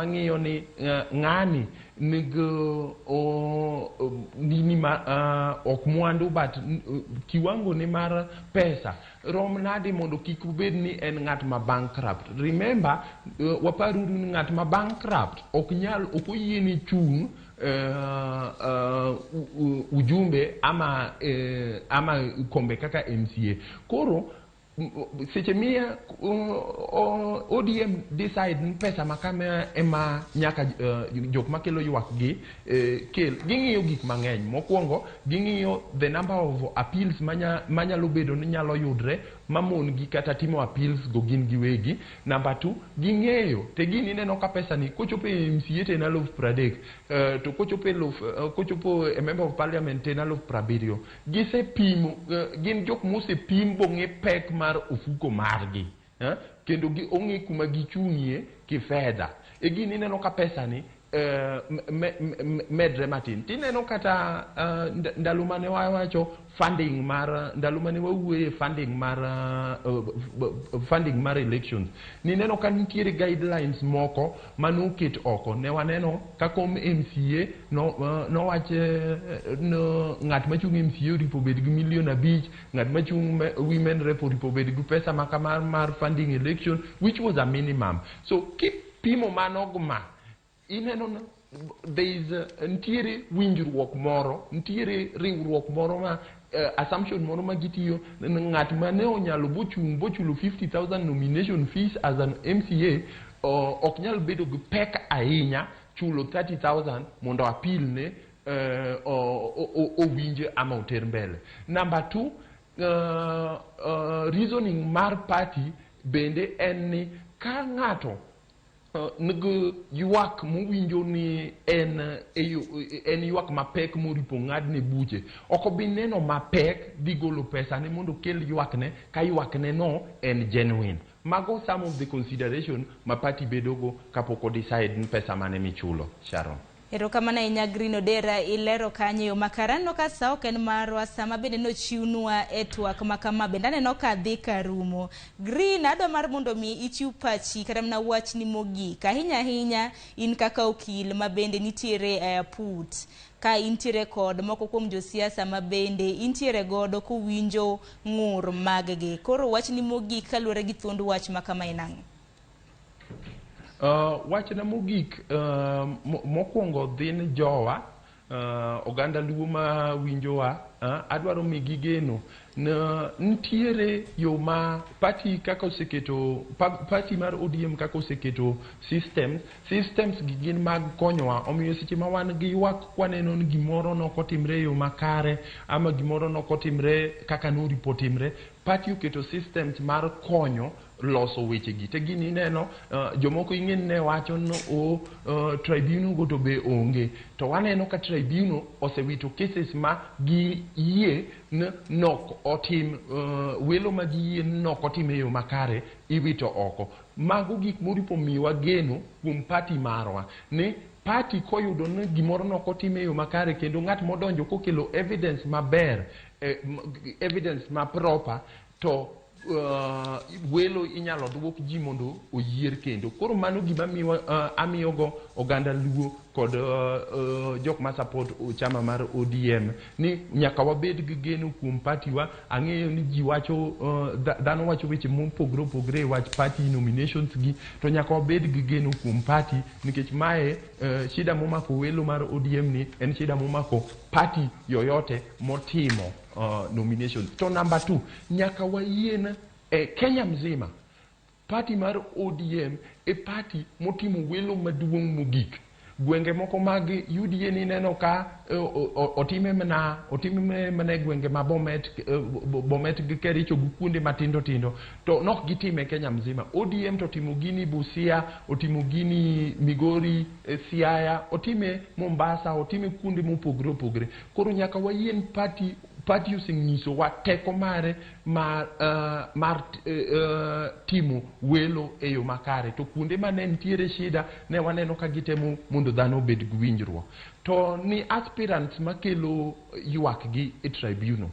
F: ng'iyo ni ng'ani ok mwandu but kiwango ni mar pesa rom nadi mondo kik ubed ni en ng'at ma bankrupt. Remember, waparu ni ng'at ma bankrupt ok oyieni chung ujumbe ama kombe kaka MCA. Koro seche mia ODM decide pesa makame ema nyaka jok makelo ywak gi kel ging'iyo gik mang'eny. Mokwongo ging'iyo the number of appeals manyalo bedo ni nyalo yudre mamon gi kata timo appeals go gin giwegi. Number 2 ging'eyo te gini neno ka pesa ni kochopo e MCA te nalo 30 to kochopo e member of parliament te nalo 70. Gise pimo gin jok mose pim bong'e pek mar ofuko margi kendo ong'e kuma gichung'ie kifedha. E gini neno ka pesa ni medre matin. Tineno kata ndalo mane wawacho funding mar ndalo mane wawuoye funding mar elections. Nineno ka nitiere guidelines moko manoket oko. Ne waneno kako MCA no wache ng'at machung' MCA ripo bed gi $1 million, ng'at machung' women rep ripo bed gi pesa makamar mar funding election, which was a minimum. So keep pimo manogma. Ineno there is ntiere winjruok moro, ntiere riwruok moro ma assumption moro ma gitiyo ng'at mane onyalo bochulo 50,000 nomination fees as an MCA ok nyal bedo gi pek ahinya chulo 30,000 mondo appeal ne owinje ama oter mbele. Number 2 reasoning mar party bende en ni ka ng'ato nigi ywak mowinjo ni en ywak mapek moripo ng'adne buche, ok obi neno mapek dhi golo pesa ne mondo kel ywakne ka ywakne no en genuine. Mago some of the consideration ma party bedogo kapok o decide ni pesa mane michulo. Sharon.
E: Erokamano ahinya Green Odera, ilero kanyo yo makarano ka sa ok en marwa sama bende nochiwnwa e twak makama bende aneno ka dhi karumo. Green, adwa mar mondo mi ichiw pachi kata mana wachni mogik ahinya in kaka okil ma bende nitiere e put ka intiere kod moko kuom josiasa ma bende intiere godo kuwinjo ng'ur maggi. Koro wachni mogik kaluwore gi thuond wach makama inang'o?
F: Wachna mogik mokwongo dhin jowa oganda luo ma winjowa adwaro migi geno ntiere yo ma party kako oseketo party mar ODM kako oseketo systems gi gin mag konyowa. Omiyo seche ma wan gi ywak kwaneno ni gimoro nokotimre yo makare ama gimoro nokotimre kaka noripotimre, party oketo systems mar konyo loso weche gi. Te gini neno jomoko ing'en ne wacho no tribunal go to be onge, to waneno ka tribunal osewito cases ma gi yie nok otim welo ma gi yie nok otim e yo makare iwito oko. Mago gik moripo miwa geno kuom party marwa ni party koyudo ni gimoro nokotim e yo makare kendo ng'at modonjo kokelo evidence maber, evidence ma proper, to welo inyalo dwok ji mondo oyier kendo. Koro mano gima amiyogo oganda luo kod jok ma support chama mar ODM ni nyaka wabed gi geno kuom party wa. Ang'eyo ni ji wacho dhano wacho weche mopogre opogre wach party nominations gi, to nyaka wabed gi geno kuom party nikech mae shida momako welo mar ODM ni en shida momako party yoyote motimo nomination. To number 2 nyaka wayien Kenya mzima party mar ODM e party motimo welo maduong' mogik. Gwenge moko mag UDA ni neno ka otime mana gwenge ma Bomet gi Kericho gi kuonde matindo tindo, to nok gitime Kenya mzima. ODM to timo gini Busia, otimo gini Migori, Siaya, otime Mombasa, otime kuonde mopogre opogre. Koro nyaka wayien party oseng'iso wa teko mare mar timo welo e yo makare, to kuonde mane nitiere shida ne waneno ka gitemo mondo dhano obed gi winjruok. To ni aspirants makelo ywak gi e tribunal,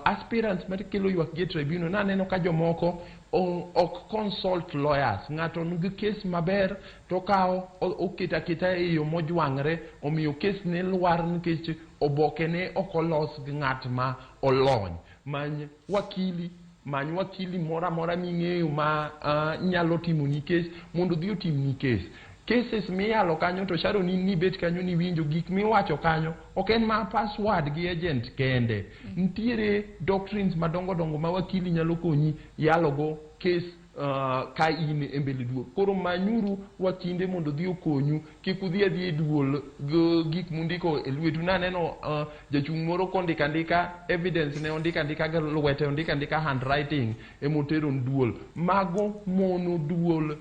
F: aspirants makelo ywak gi e tribunal naneno ka jomoko ok consult lawyers. Ng'ato nigi kes maber to kawo oketa e yo mojwang're, omiyo kes ne lwar nikech oboke ne ok olos gi ng'at ma olony. Many wakili mora ming'eyo ma nyalo timo ni kes mondo dhi otim ni kes. cases miyalo kanyo to Sharon ni bet kanyo ni winjo gik miwacho kanyo ok en ma password gi agent kende. Ntiere doctrines madongo dongo ma wakili nyalo konyi yalo go case ka in e mbele duol. Koro manyuru wakinde mondo dhi okonyu kik udhi adhi e duol gik mundiko e lwetu. Naneno jachung' moro kondika ndika evidence ne ondika ndika ga lwete ondika ndika handwriting e motero duol. Mago mono duol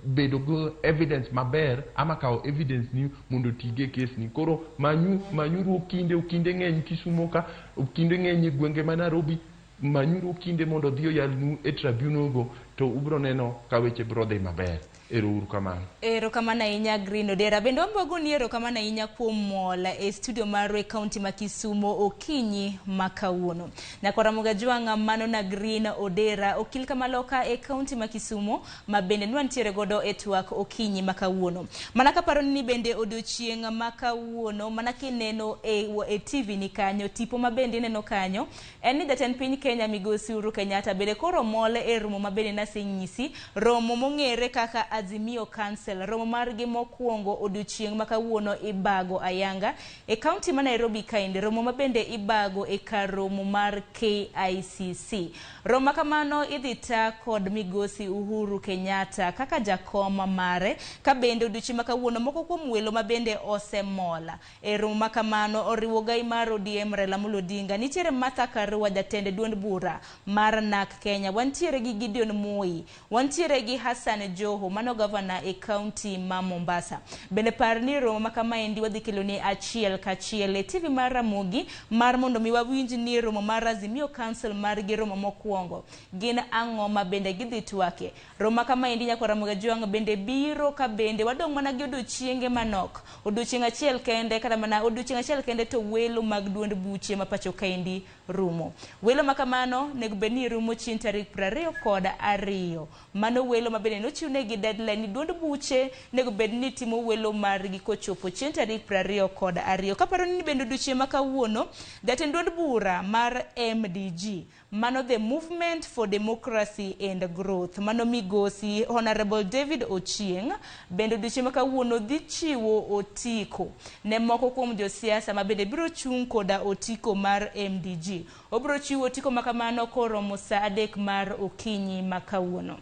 F: bedo go evidence maber ama kao evidence ni mondo tige case ni. Koro manyuru okinde ng'eny Kisumo ka, okinde ng'eny gwenge ma Nairobi, manyuru kinde mondo dhiyo yalnu e tribunal go to ubro neno ka weche bro dhi maber. Erokamano.
E: Erokamano ahinya Green Odera. Bende wambogo ni erokamano ahinya kuom mola e studio marwa e kaunti ma Kisumo okinyi makawuono. Nyako Ramogi Ajwang' mano na Green Odera okil kamaloka e kaunti ma Kisumo ma bende nwantiere godo e Twak okinyi makawuono. Mana kaparo ni bende odiochieng' makawuono mana kineno e TV ni kanyo tipo ma bende neno kanyo en ni jatend piny Kenya migosi Ruu Kenyatta bende koro mole e romo ma bende nasenyisi romo mong'ere kaka Azimio Council. Romo margi mokwongo odiochieng' makawuono ibago ayanga e kaunti ma Nairobi kainde. Romo ma bende ibago e kar romo mar KICC. Romo kamano idhi ta kod migosi Uhuru Kenyatta kaka jakoma mare ka bende odiochieng' makawuono moko kuom welo ma bende osemola. E romo makamano oriwo gai mar ODM Raila Amolo Odinga, nitiere Martha Karua jatend duond bura mar NAK Kenya, wantiere gi Gideon Moi, wantiere gi Hassan Joho mano governor e kaunti ma Mombasa. Bende par ni romo makamaendi wadhi kelo ni achiel kachiel e TV mar Ramogi mar mondo mi wawinj ni romo mar Azimio Council mar gi romo mokwongo gin ang'o ma bende gidhi twake. Romo makamaendi nyako Ramogi Ajwang' bende biro ka bende wadong' mana gi odiochienge manok, odiochieng' achiel kende kata mana odiochieng' achiel kende to welo mag duond buche ma pacho kaendi rumo. Welo makamano nego beni rumo chieng' tarik 22 mano welo ma bende nochiwne gi deadline ni duond buche nego bed ni timo welo margi kochopo chieng' tarik 22. Kaparo ni bende odiochieng' makawuono jatend duond bura mar MDG mano the Movement for Democracy and Growth mano migosi Honorable David Ochieng' bende odiochieng' makawuono dhi chiwo otiko ne moko kuom josiasa ma bende biro chung' koda otiko mar MDG. Obiro chiwo otiko makamano koromo saa 3 mar okinyi makawuono.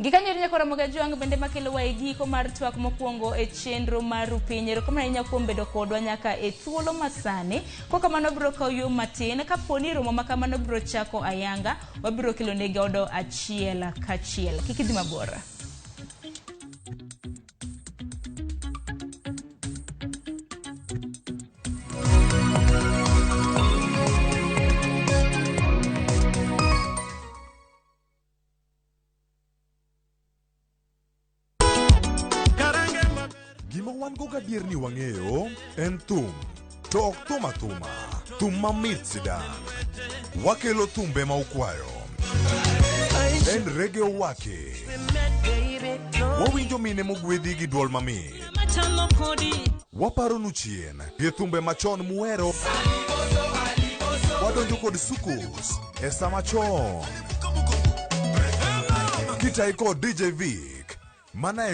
E: Gikanyo nyako Ramogi Ajwang' bende makelo wae giko mar twak mokwongo e chenro mar Ruu Piny. Erokamano ahinya kuom bedo kodwa nyaka e thuolo masani. Kokamano biro kawo yo matin kaponi romo makamano biro chako ayanga wabiro kelo ne godo achiel kachiel. Kik idhi mabor.
L: Wan go gadier ni wang'eyo en thum, to ok thum athuma, thum mamit sidan. Wakelo thumbe ma ukwayo, en reggae owake. Wawinjo mine mogwedhi gi duol mamit. Waparo nu chien, gi thumbe machon muero. Wadonjo kod sukus, e sama chon. Kitai kod DJ Vic, mana